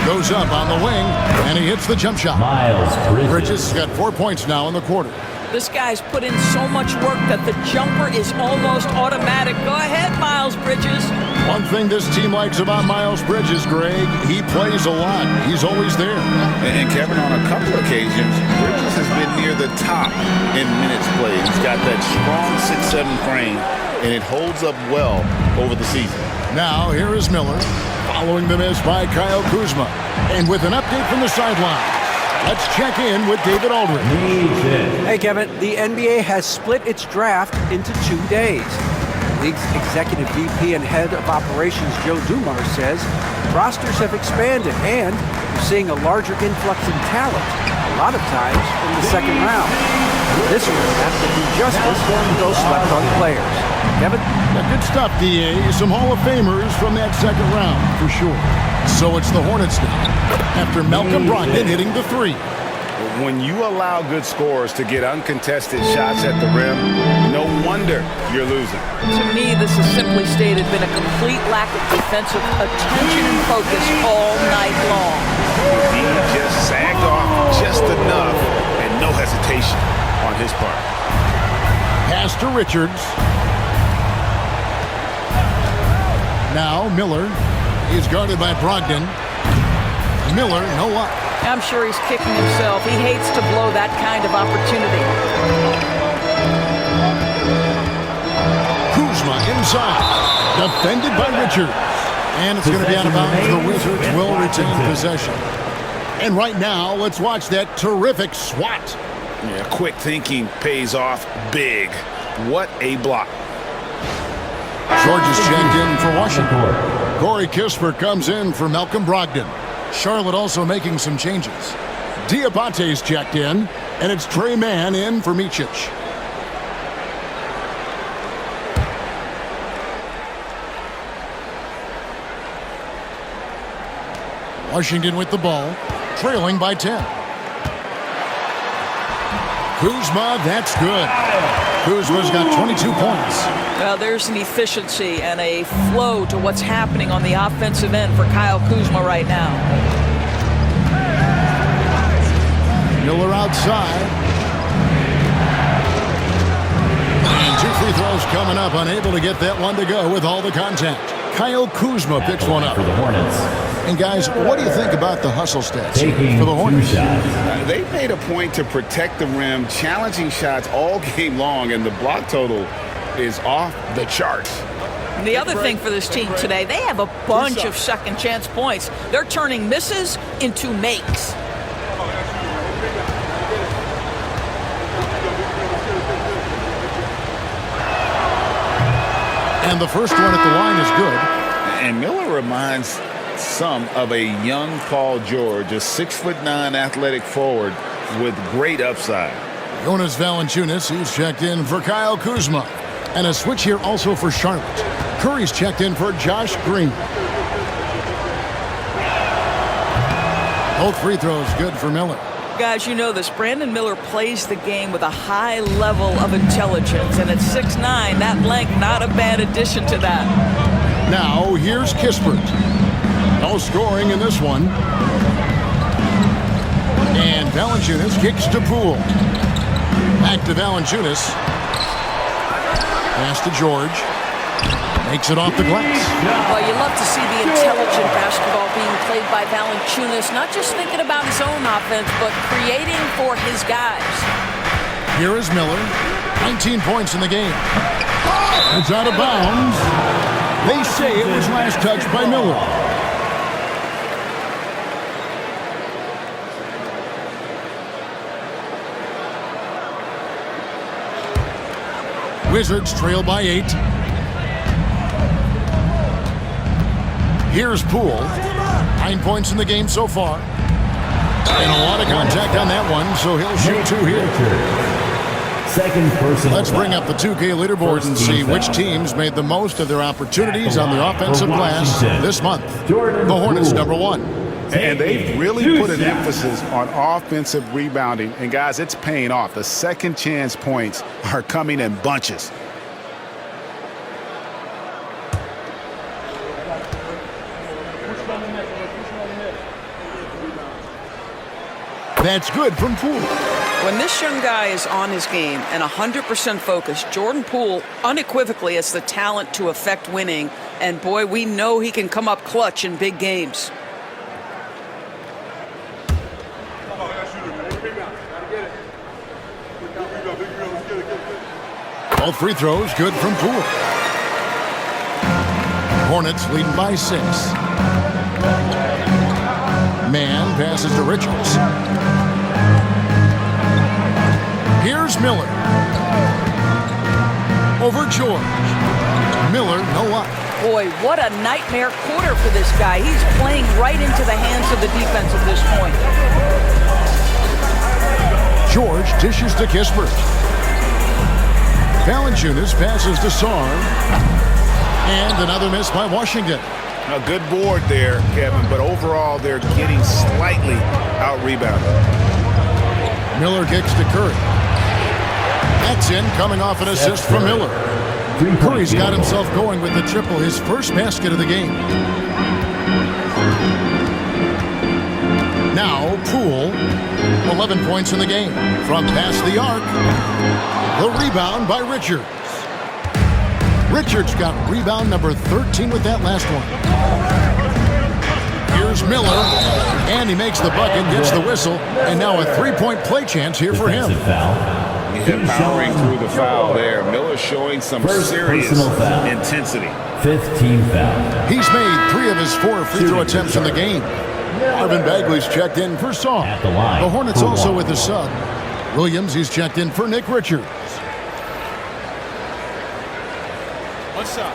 Goes up on the wing, and he hits the jump shot. Miles Bridges. Bridges has got 4 points now in the quarter. This guy's put in so much work that the jumper is almost automatic. Go ahead, Miles Bridges. One thing this team likes about Miles Bridges, Greg, he plays a lot. He's always there. And Kevin, on a couple occasions, Bridges has been near the top in minutes played. He's got that strong 6'7" frame, and it holds up well over the season. Now, here is Miller, following the miss by Kyle Kuzma. And with an update from the sideline, let's check in with David Aldridge. Hey, Kevin, the NBA has split its draft into 2 days. The league's executive VP and head of operations, Joe Dumars, says rosters have expanded and we're seeing a larger influx in talent, a lot of times in the second round. This will have to do justice to those slept-on players. Kevin? Good stuff, D.A. Some Hall of Famers from that second round, for sure. So it's the Hornets now, after Malcolm Brogdon hitting the 3. When you allow good scorers to get uncontested shots at the rim, no wonder you're losing. To me, this has simply stated been a complete lack of defensive attention and focus all night long. He just sagged off just enough and no hesitation. on his part. Pass to Richards. Now Miller is guarded by Brogdon. Miller, no up. I'm sure he's kicking himself. He hates to blow that kind of opportunity. Kuzma inside. Defended by Richards. And it's going to be out of bounds. The Wizards will retain possession. And right now, let's watch that terrific swat. Yeah, quick thinking pays off big. What a block. George is checked in for Washington. Corey Kispert comes in for Malcolm Brogdon. Charlotte also making some changes. Diabate's checked in, and it's Trey Mann in for Micic. Washington with the ball, trailing by 10. Kuzma, that's good. Kuzma's got 22 points. Well, there's an efficiency and a flow to what's happening on the offensive end for Kyle Kuzma right now. Miller outside. And 2 free throws coming up, unable to get that one to go with all the contact. Kyle Kuzma picks one up. For the Hornets. And guys, what do you think about the hustle stats Taking for the Hornets? 2 shots. They made a point to protect the rim, challenging shots all game long, and the block total is off the charts. The other thing for this team today, they have a bunch of second chance points. They're turning misses into makes. And the first one at the line is good. And Miller reminds some of a young Paul George, a 6'9" athletic forward with great upside. Jonas Valanciunas, he's checked in for Kyle Kuzma. And a switch here also for Charlotte. Curry's checked in for Josh Green. Both free throws good for Miller. Guys, you know this. Brandon Miller plays the game with a high level of intelligence. And at 6'9", that length, not a bad addition to that. Now, here's Kispert. No scoring in this one. And Valanciunas kicks to Poole. Back to Valanciunas. Pass to George. Makes it off the glass. Well, you love to see the intelligent basketball being played by Valanciunas, not just thinking about his own offense, but creating for his guys. Here is Miller. 19 points in the game. It's out of bounds. They say it was last touched by Miller. Wizards trail by 8. Here's Poole. 9 points in the game so far. And a lot of contact on that one, so he'll shoot 2 here. Second personal. Let's bring up the 2K leaderboard and see which teams made the most of their opportunities on the offensive glass this month. The Hornets, number 1. And they've really put an emphasis on offensive rebounding. And, guys, it's paying off. The second chance points are coming in bunches. That's good from Poole. When this young guy is on his game and 100% focused, Jordan Poole unequivocally has the talent to affect winning. And, boy, we know he can come up clutch in big games. Both free throws good from Poole. Hornets leading by 6. Mann passes to Richards. Here's Miller. Over George. Miller, no up. Boy, what a nightmare quarter for this guy. He's playing right into the hands of the defense at this point. George dishes to Kispert. Valanciunas passes to Sarr. And another miss by Washington. A good board there, Kevin, but overall they're getting slightly out-rebounded. Miller kicks to Curry. That's in, coming off an assist from Miller. Curry's got himself going with the triple, his first basket of the game. Now Poole, 11 points in the game. From past the arc, the rebound by Richards. Richards got rebound number 13 with that last one. Here's Miller, and he makes the bucket, gets the whistle, and now a three-point play chance here for him. Yeah, powering through the foul there. Miller showing some serious intensity. 5th team foul. He's made 3 of his 4 free throw attempts in the game. Marvin Bagley's checked in for Saul. The Hornets also with a sub. Williams, he's checked in for Nick Richards. What's up?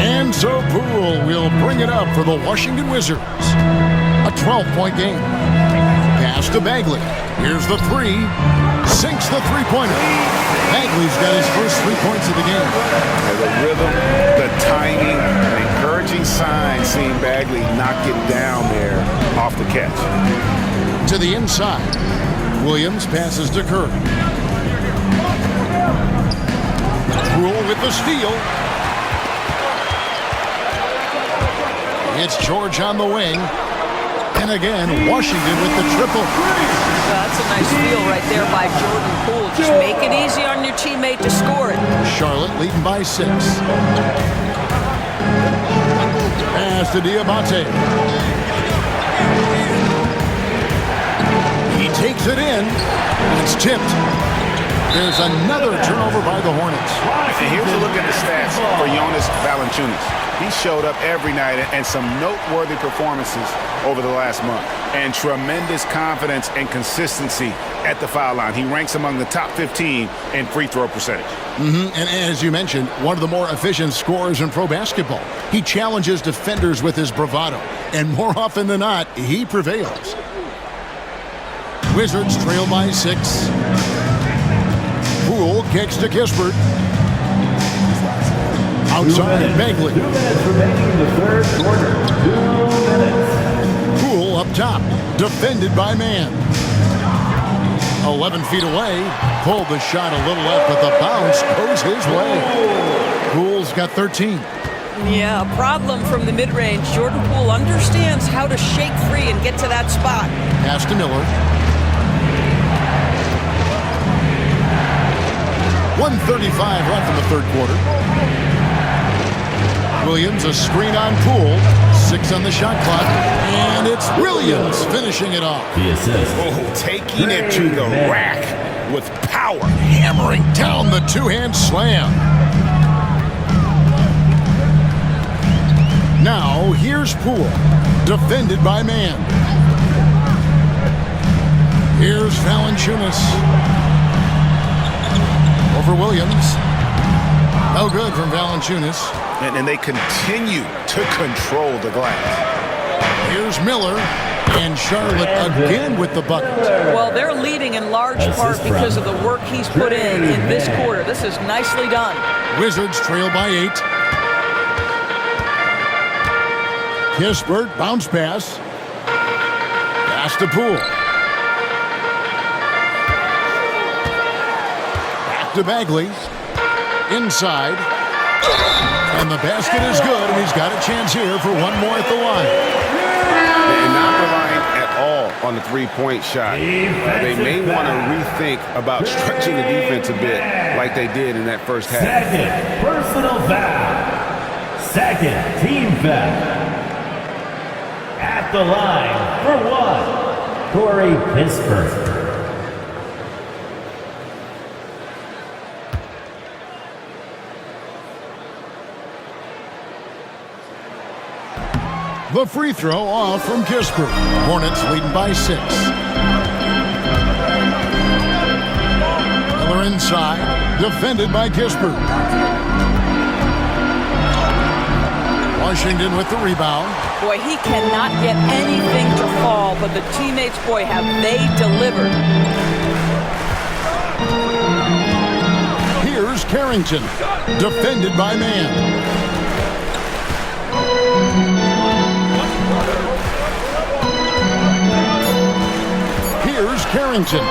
And so Poole will bring it up for the Washington Wizards. A 12-point game. Pass to Bagley. Here's the 3. Sinks the three-pointer. Bagley's got his first 3 points of the game. The rhythm, the timing, an encouraging sign seeing Bagley knock it down there off the catch. To the inside. Williams passes to Curry. Poole with the steal. It's George on the wing. And again, Washington with the triple. That's a nice steal right there by Jordan Poole. Just make it easy on your teammate to score it. Charlotte leading by 6. Pass to Diabate. He takes it in. It's tipped. There's another turnover by the Hornets. And here's a look at the stats for Jonas Valanciunas. He showed up every night and some noteworthy performances over the last month. And tremendous confidence and consistency at the foul line. He ranks among the top 15 in free throw percentage. And as you mentioned, one of the more efficient scorers in pro basketball. He challenges defenders with his bravado. And more often than not, he prevails. Wizards trail by 6. Poole kicks to Kispert. Outside, Bagley. 2 minutes remaining in the third quarter. 2 minutes. Poole up top, defended by Mann. 11 feet away, pulled the shot a little left, but the bounce goes his way. Poole's got 13. Yeah, a problem from the mid-range. Jordan Poole understands how to shake free and get to that spot. Pass to Miller. 1:35 left in the third quarter. Williams, a screen on Poole. 6 on the shot clock. And it's Williams finishing it off. The assist. Oh, taking it to the rack with power. Hammering down the two-hand slam. Now, here's Poole. Defended by Mann. Here's Valanciunas. Over Williams. No good from Valanciunas. And they continue to control the glass. Here's Miller. And Charlotte again with the bucket. Well, they're leading in large part because of the work he's put in this quarter. This is nicely done. Wizards trail by 8. Kispert, bounce pass. Pass to Poole. Back to Bagley. Inside. And the basket is good, and he's got a chance here for one more at the line. And not relying at all on the three-point shot. They may want to rethink about stretching the defense a bit like they did in that first half. Second personal foul. Second team foul. At the line for 1, Corey Kispert. The free throw off from Kispert. Hornets leading by 6. Miller inside, defended by Kispert. Washington with the rebound. Boy, he cannot get anything to fall, but the teammates, boy, have they delivered. Here's Carrington, defended by Mann. Carrington.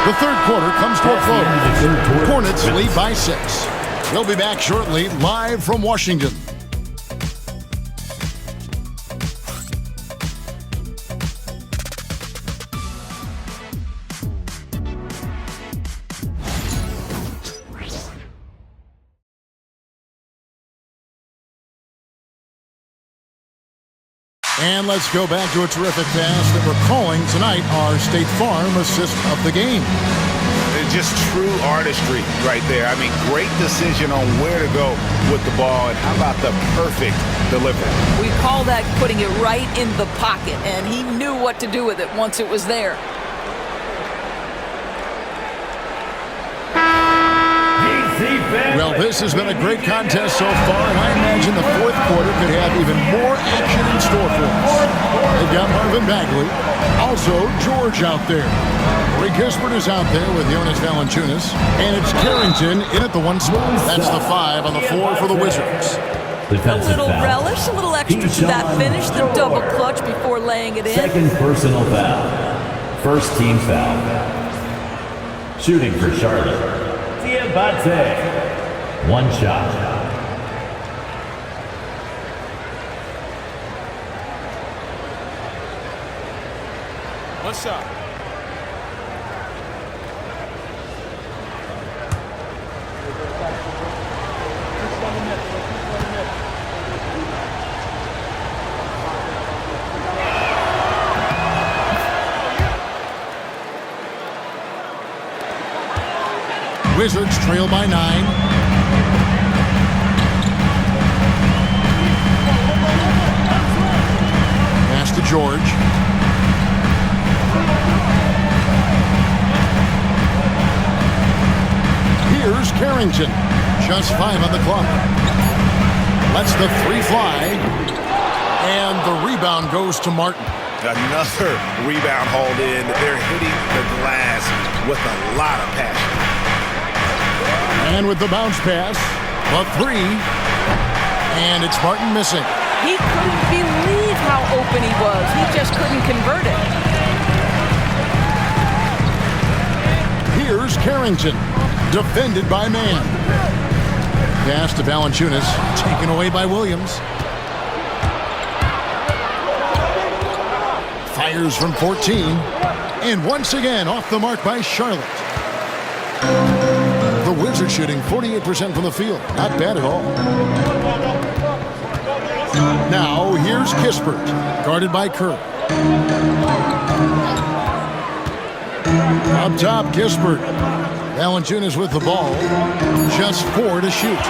The third quarter comes to a close. Hornets lead by 6. We'll be back shortly, live from Washington. And let's go back to a terrific pass that we're calling tonight our State Farm assist of the game. It's just true artistry right there. I mean, great decision on where to go with the ball, and how about the perfect delivery? We call that putting it right in the pocket, and he knew what to do with it once it was there. Well, this has been a great contest so far, and I imagine the fourth quarter could have even more action in store for us. They've got Marvin Bagley, also George out there. Corey Kispert is out there with Jonas Valanciunas, and it's Carrington in at the 1 spot. That's the 5 on the 4 for the Wizards. A little relish, a little extra to that finish, the double clutch before laying it in. Second personal foul. First team foul. Shooting for Charlotte. Diabate. 1 shot. What's up? Wizards trail by 9. Pass to George. Here's Carrington. Just 5 on the clock. Lets the 3 fly. And the rebound goes to Martin. Another rebound hauled in. They're hitting the glass with a lot of passion. And with the bounce pass, a 3, and it's Martin missing. He couldn't believe how open he was. He just couldn't convert it. Here's Carrington, defended by Mann. Pass to Valanciunas, taken away by Williams. Fires from 14, and once again off the mark by Charlotte. The Wizards shooting 48% from the field. Not bad at all. Now, here's Kispert, guarded by Kerr. Up top, Kispert. Valanciunas with the ball. Just 4 to shoot.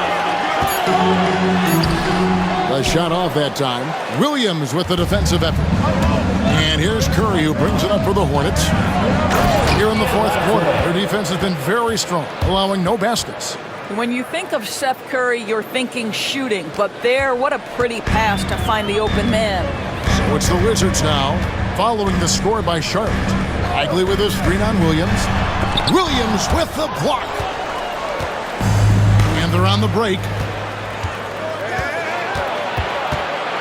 The shot off that time. Williams with the defensive effort. And here's Curry, who brings it up for the Hornets. Here in the fourth quarter, their defense has been very strong, allowing no baskets. When you think of Seth Curry, you're thinking shooting, but there, what a pretty pass to find the open man. So it's the Wizards now, following the score by Charlotte. Bagley with his screen on Williams. Williams with the block. And they're on the break.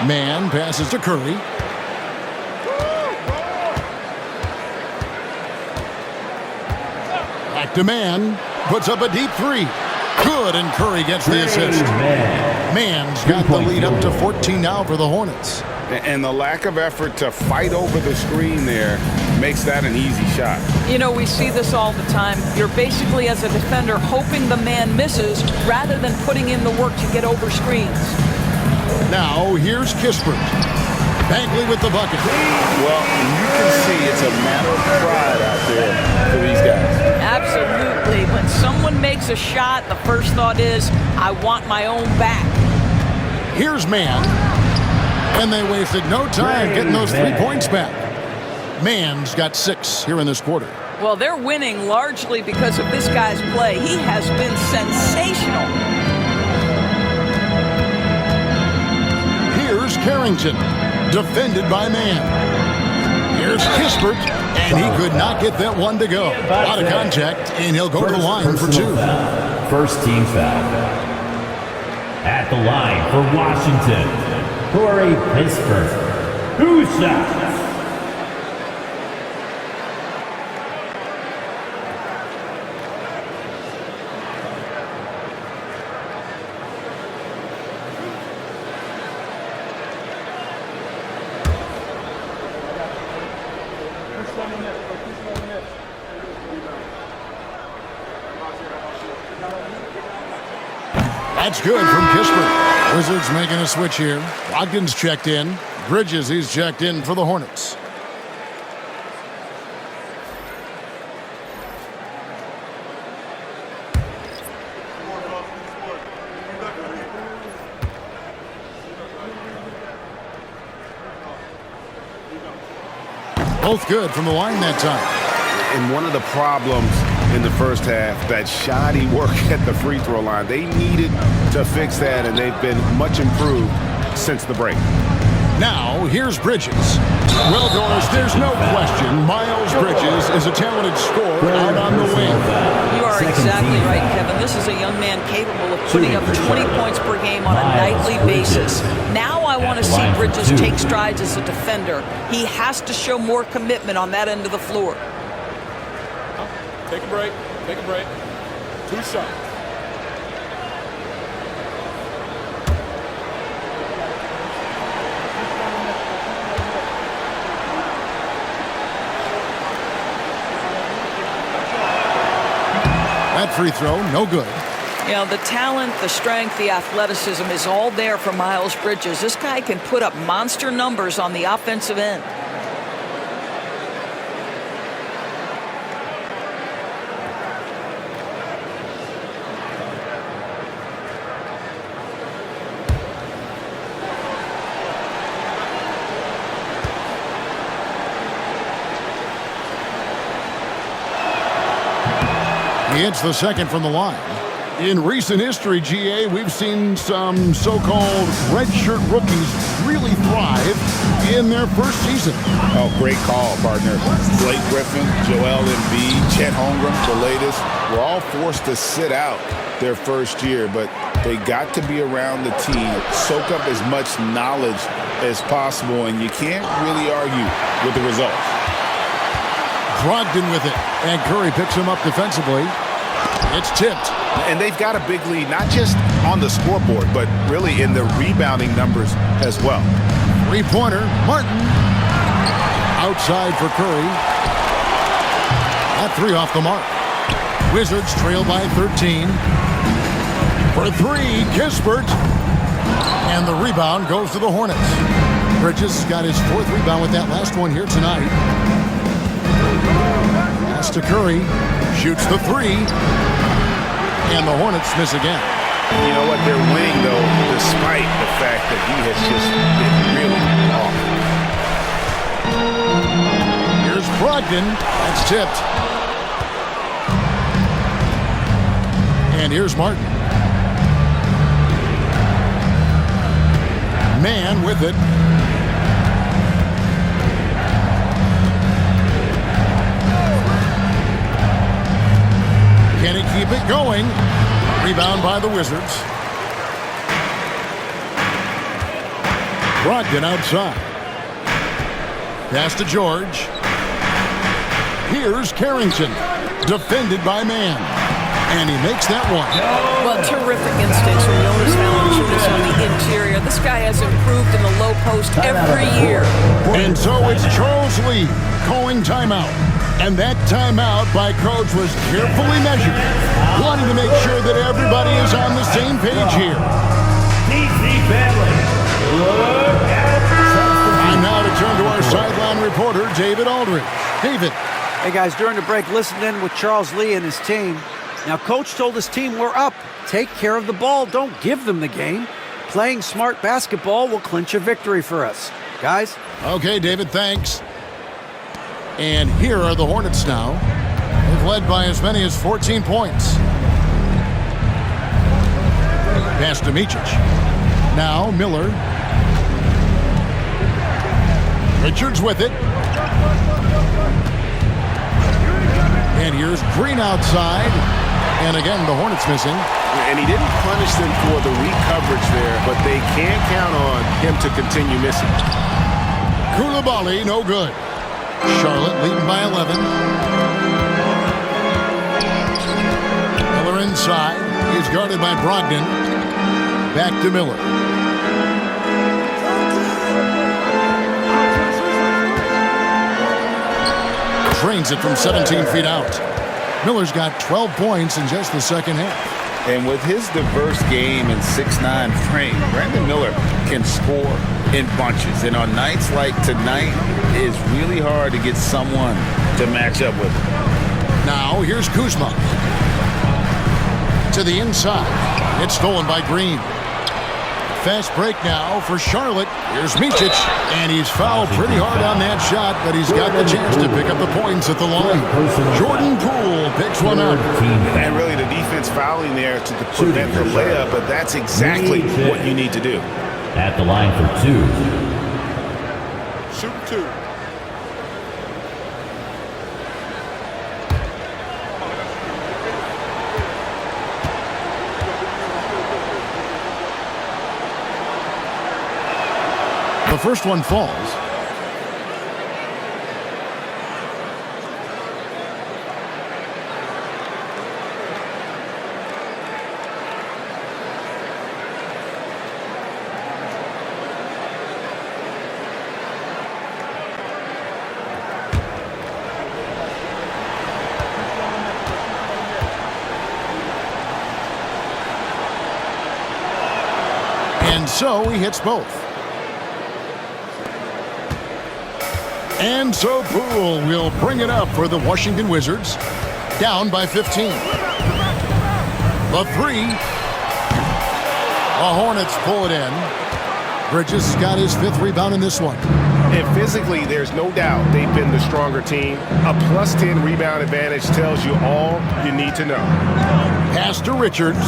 Mann passes to Curry. Back to Mann. Puts up a deep 3. Good, and Curry gets the assist. Mann's got the lead up to 14 now for the Hornets. And the lack of effort to fight over the screen there makes that an easy shot. You know, we see this all the time. You're basically, as a defender, hoping the man misses rather than putting in the work to get over screens. Now, here's Kispert. Bagley with the bucket. Well, you can see it's a matter of pride out there for these guys. Absolutely. When someone makes a shot, the first thought is, I want my own back. Here's Mann. And they wasted no time getting those 3 points back. Mann's got 6 here in this quarter. Well, they're winning largely because of this guy's play. He has been sensational. Here's Carrington, defended by Mann. Here's Kispert, and he could not get that one to go. A lot of contact, and he'll go to the line for 2. First team foul. At the line for Washington, Corey Kispert. 2 shots. That's good from Kispert. Wizards making a switch here. Brogdon's checked in. Bridges, he's checked in for the Hornets. Both good from the line that time. And one of the problems in the first half, that shoddy work at the free throw line. They needed to fix that, and they've been much improved since the break. Now, here's Bridges. Well, Doris, there's no question Miles Bridges is a talented scorer out on the wing. You are exactly right, Kevin. This is a young man capable of putting up 20 points per game on a nightly basis. Now I want to see Bridges take strides as a defender. He has to show more commitment on that end of the floor. Take a break. Take a break. 2 shots. That free throw, no good. You know, the talent, the strength, the athleticism is all there for Miles Bridges. This guy can put up monster numbers on the offensive end. He hits the second from the line. In recent history, GA, we've seen some so-called redshirt rookies really thrive in their first season. Oh, great call, partner. Blake Griffin, Joel Embiid, Chet Holmgren, the latest, were all forced to sit out their first year, but they got to be around the team, soak up as much knowledge as possible, and you can't really argue with the results. Brogdon with it, and Curry picks him up defensively. It's tipped. And they've got a big lead, not just on the scoreboard, but really in the rebounding numbers as well. Three-pointer, Martin. Outside for Curry. That three off the mark. Wizards trail by 13. For three, Kispert. And the rebound goes to the Hornets. Bridges got his 4th rebound with that last one here tonight. Pass to Curry. Shoots the three. And the Hornets miss again. You know what? They're winning, though, despite the fact that he has just been really off. Here's Brogdon. That's tipped. And here's Martin. Man with it. Can he keep it going? Rebound by the Wizards. Brogdon outside. Pass to George. Here's Carrington. Defended by Man. And he makes that one. Well, terrific instincts from Jonas Valanciunas on the interior. This guy has improved in the low post every year. And so it's Charles Lee calling timeout. And that timeout by coach was carefully measured, wanting to make sure that everybody is on the same page here. And now to turn to our sideline reporter, David Aldridge. David. Hey, guys, during the break, listen in with Charles Lee and his team. Now, coach told his team, we're up. Take care of the ball. Don't give them the game. Playing smart basketball will clinch a victory for us. Guys? Okay, David, thanks. And here are the Hornets now. They've led by as many as 14 points. Pass to Micic. Now Miller. Richards with it. And here's Green outside. And again, the Hornets missing. And he didn't punish them for the weak coverage there, but they can't count on him to continue missing. Koulibaly, no good. Charlotte leading by 11. Miller inside. He's guarded by Brogdon. Back to Miller. drains it from 17 feet out. Miller's got 12 points in just the second half. And with his diverse game and 6'9" frame, Brandon Miller can score in bunches. And on nights like tonight, it's really hard to get someone to match up with him. Now, here's Kuzma. To the inside. It's stolen by Green. Fast break now for Charlotte. Here's Micic, and he's fouled pretty hard on that shot, but he's got the chance to pick up the points at the line. Jordan Poole picks one up. And really the defense fouling there to prevent the layup, but that's exactly what you need to do. At the line for 2. Shoot 2. The first one falls. And so he hits both. And so Poole will bring it up for the Washington Wizards. Down by 15. The 3. The Hornets pull it in. Bridges got his 5th rebound in this one. And physically, there's no doubt they've been the stronger team. A plus 10 rebound advantage tells you all you need to know. Pass to Richards.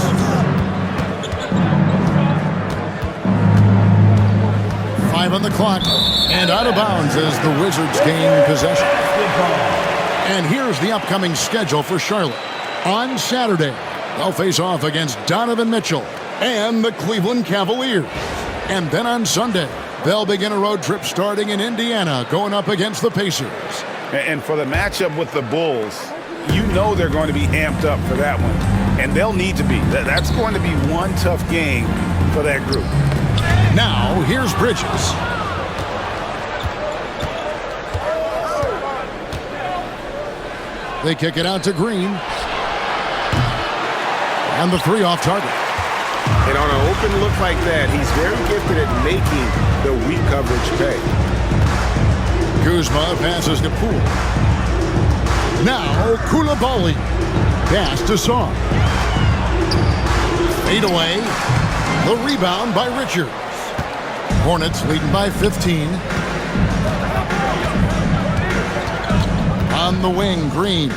On the clock, and out of bounds as the Wizards gain possession. And here's the upcoming schedule for Charlotte. On Saturday, they'll face off against Donovan Mitchell and the Cleveland Cavaliers. And then on Sunday, they'll begin a road trip starting in Indiana, going up against the Pacers. And for the matchup with the Bulls, you know they're going to be amped up for that one. And they'll need to be. That's going to be one tough game for that group. Now, here's Bridges. They kick it out to Green. And the 3 off target. And on an open look like that, he's very gifted at making the weak coverage pay. Kuzma passes to Poole. Now, Koulibaly. Pass to Song. Fade away. The rebound by Richards. Hornets leading by 15. On the wing, Green.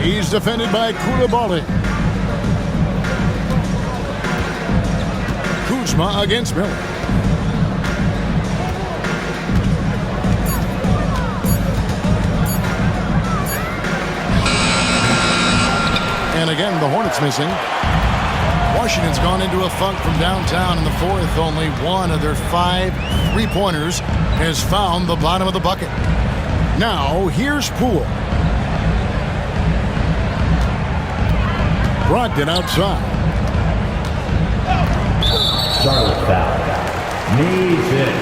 He's defended by Koulibaly. Kuzma against Miller. And again, the Hornets missing. Washington's gone into a funk from downtown in the 4th. Only one of their 5 3-pointers has found the bottom of the bucket. Now, here's Poole. Brogdon outside. Charlotte foul. Needs it.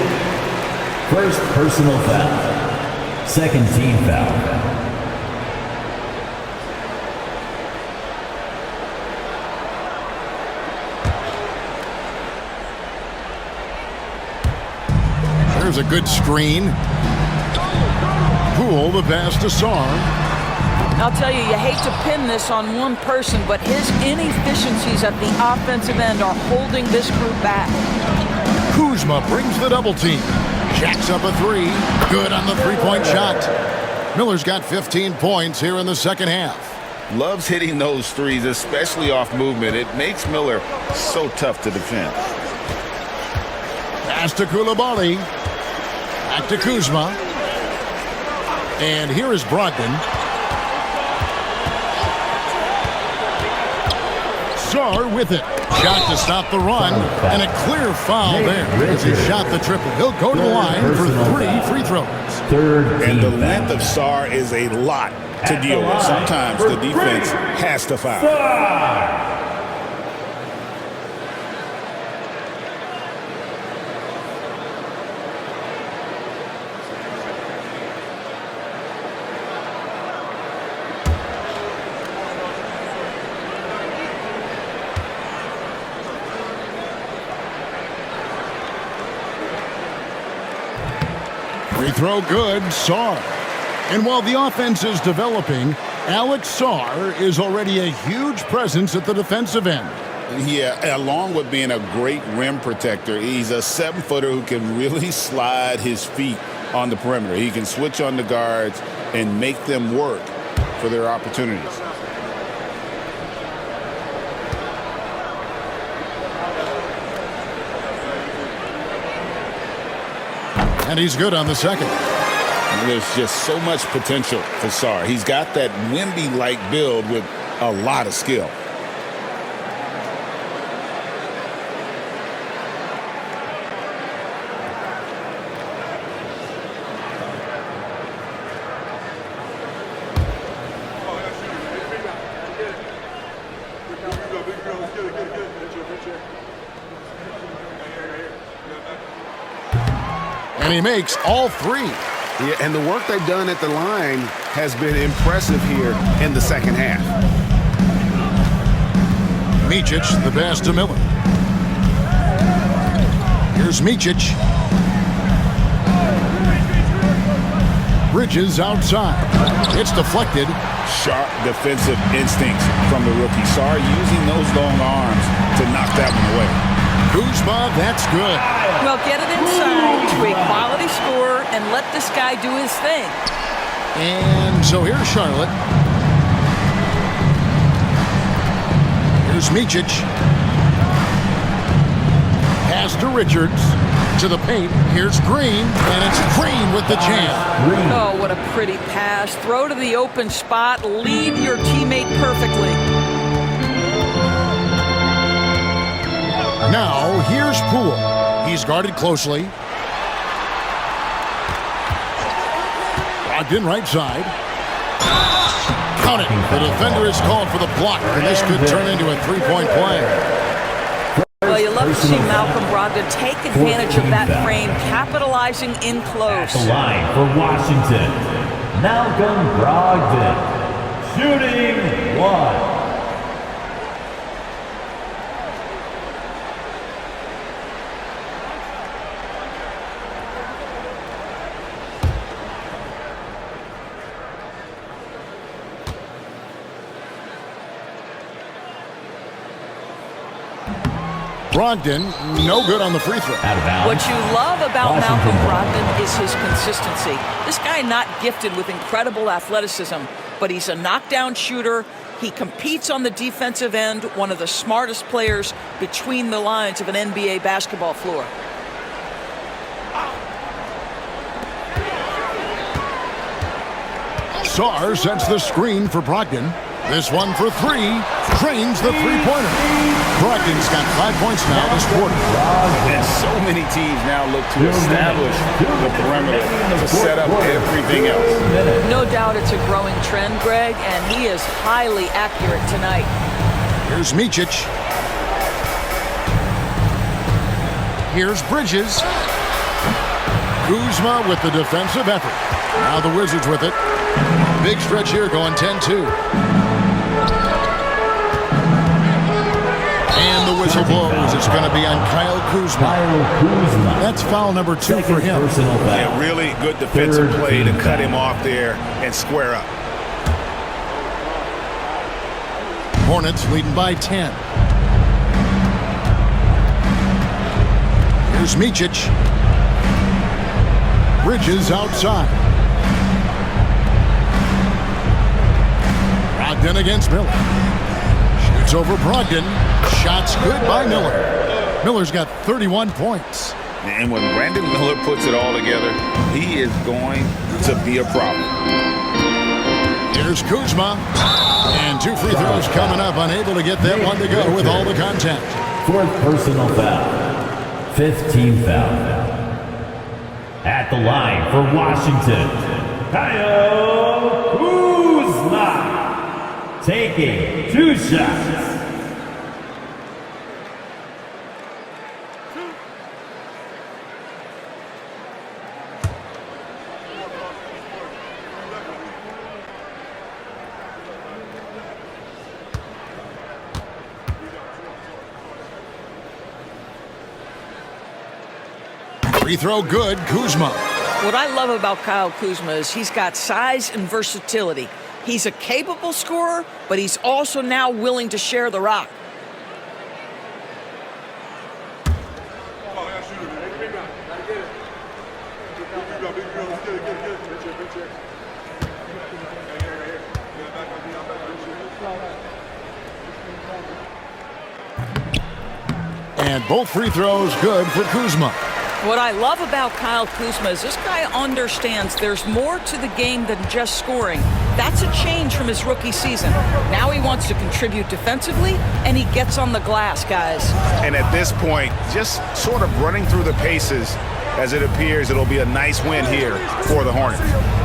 First personal foul. Second team foul. There's a good screen. Poole, the pass to Song. I'll tell you hate to pin this on one person, but his inefficiencies at the offensive end are holding this group back. Kuzma brings the double team. Jacks up a 3. Good on the 3-point shot. Miller's got 15 points here in the second half. Loves hitting those threes, especially off movement. It makes Miller so tough to defend. Pass to Koulibaly. Back to Kuzma. And here is Brogdon. Sar with it. Shot to stop the run. And a clear foul there as he shot the triple. He'll go to the line for 3 free throws. And the length of Sar is a lot to deal with. Sometimes the defense has to foul. Free throw good, Sarr. And while the offense is developing, Alex Sarr is already a huge presence at the defensive end. Yeah, along with being a great rim protector, he's a 7-footer who can really slide his feet on the perimeter. He can switch on the guards and make them work for their opportunities. And he's good on the second. And there's just so much potential for Sarr. He's got that Wemby-like build with a lot of skill. And he makes all three. Yeah, and the work they've done at the line has been impressive here in the second half. Micic, the pass to Miller. Here's Micic. Bridges outside. It's deflected. Sharp defensive instincts from the rookie. Sarr using those long arms to knock that one away. Kuzma, that's good. Well, get it inside to a quality scorer and let this guy do his thing. And so here's Charlotte. Here's Micic. Pass to Richards. To the paint. Here's Green. And it's Green with the jam. Oh, what a pretty pass. Throw to the open spot. Lead your teammate perfectly. Now, here's Poole. He's guarded closely. Locked in right side. Count it. The defender is called for the block, and this could turn into a three-point play. Well, you love to see Malcolm Brogdon take advantage of that frame, capitalizing in close. At the line for Washington, Malcolm Brogdon, shooting one. Brogdon, no good on the free throw. What you love about Malcolm Brogdon is his consistency. This guy not gifted with incredible athleticism, but he's a knockdown shooter. He competes on the defensive end, one of the smartest players between the lines of an NBA basketball floor. Sarr sets the screen for Brogdon. This one for three. Drains the three-pointer. Brogdon's got 5 points now this quarter. And so many teams now look to establish the perimeter to set up everything else. No doubt it's a growing trend, Greg, and he is highly accurate tonight. Here's Micic. Here's Bridges. Kuzma with the defensive effort. Now the Wizards with it. Big stretch here going 10-2. And the whistle blows. It's going to be on Kyle Kuzma. That's foul number 2 for him. Yeah, really good defensive play to cut him off there and square up. Hornets leading by 10. Here's Micic. Bridges outside. Brogdon against Miller. Shoots over Brogdon. Shots good by Miller. Miller's got 31 points. And when Brandon Miller puts it all together, he is going to be a problem. Here's Kuzma. And 2 free throws coming up. Unable to get that one to go with all the contact. 4th personal foul. 5th team foul. At the line for Washington, Kyle Kuzma, taking 2 shots. Free throw good, Kuzma. What I love about Kyle Kuzma is he's got size and versatility. He's a capable scorer, but he's also now willing to share the rock. And both free throws good for Kuzma. What I love about Kyle Kuzma is this guy understands there's more to the game than just scoring. That's a change from his rookie season. Now he wants to contribute defensively, and he gets on the glass, guys. And at this point, just sort of running through the paces, as it appears it'll be a nice win here for the Hornets.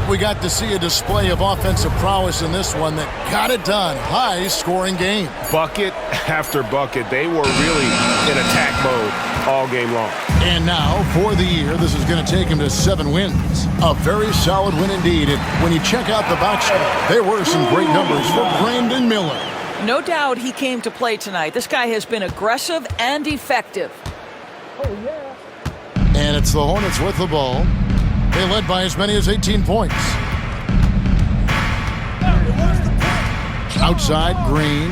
We got to see a display of offensive prowess in this one that got it done. High-scoring game. Bucket after bucket. They were really in attack mode all game long. And now, for the year, this is going to take him to 7 wins. A very solid win indeed. And when you check out the box score, there were some great numbers for Brandon Miller. No doubt he came to play tonight. This guy has been aggressive and effective. And it's the Hornets with the ball. They led by as many as 18 points. Outside, Green.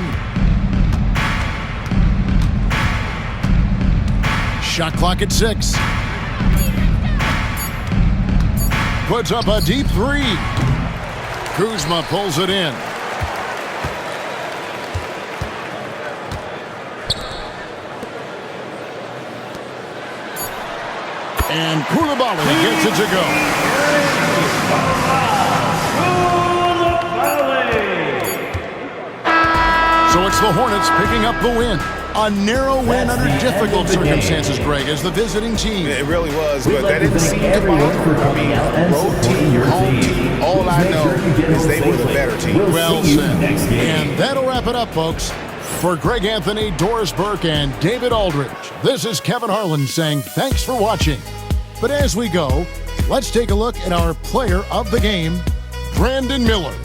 Shot clock at 6. Puts up a deep 3. Kuzma pulls it in. And Koulibaly gets it to go. So it's the Hornets picking up the win. A narrow win under difficult circumstances, Greg, as the visiting team. It really was, but that didn't seem to bother them. I mean, road team, home team, all I know is they were the better team. Well said. And that'll wrap it up, folks. For Greg Anthony, Doris Burke, and David Aldridge, this is Kevin Harlan saying thanks for watching. But as we go, let's take a look at our player of the game, Brandon Miller.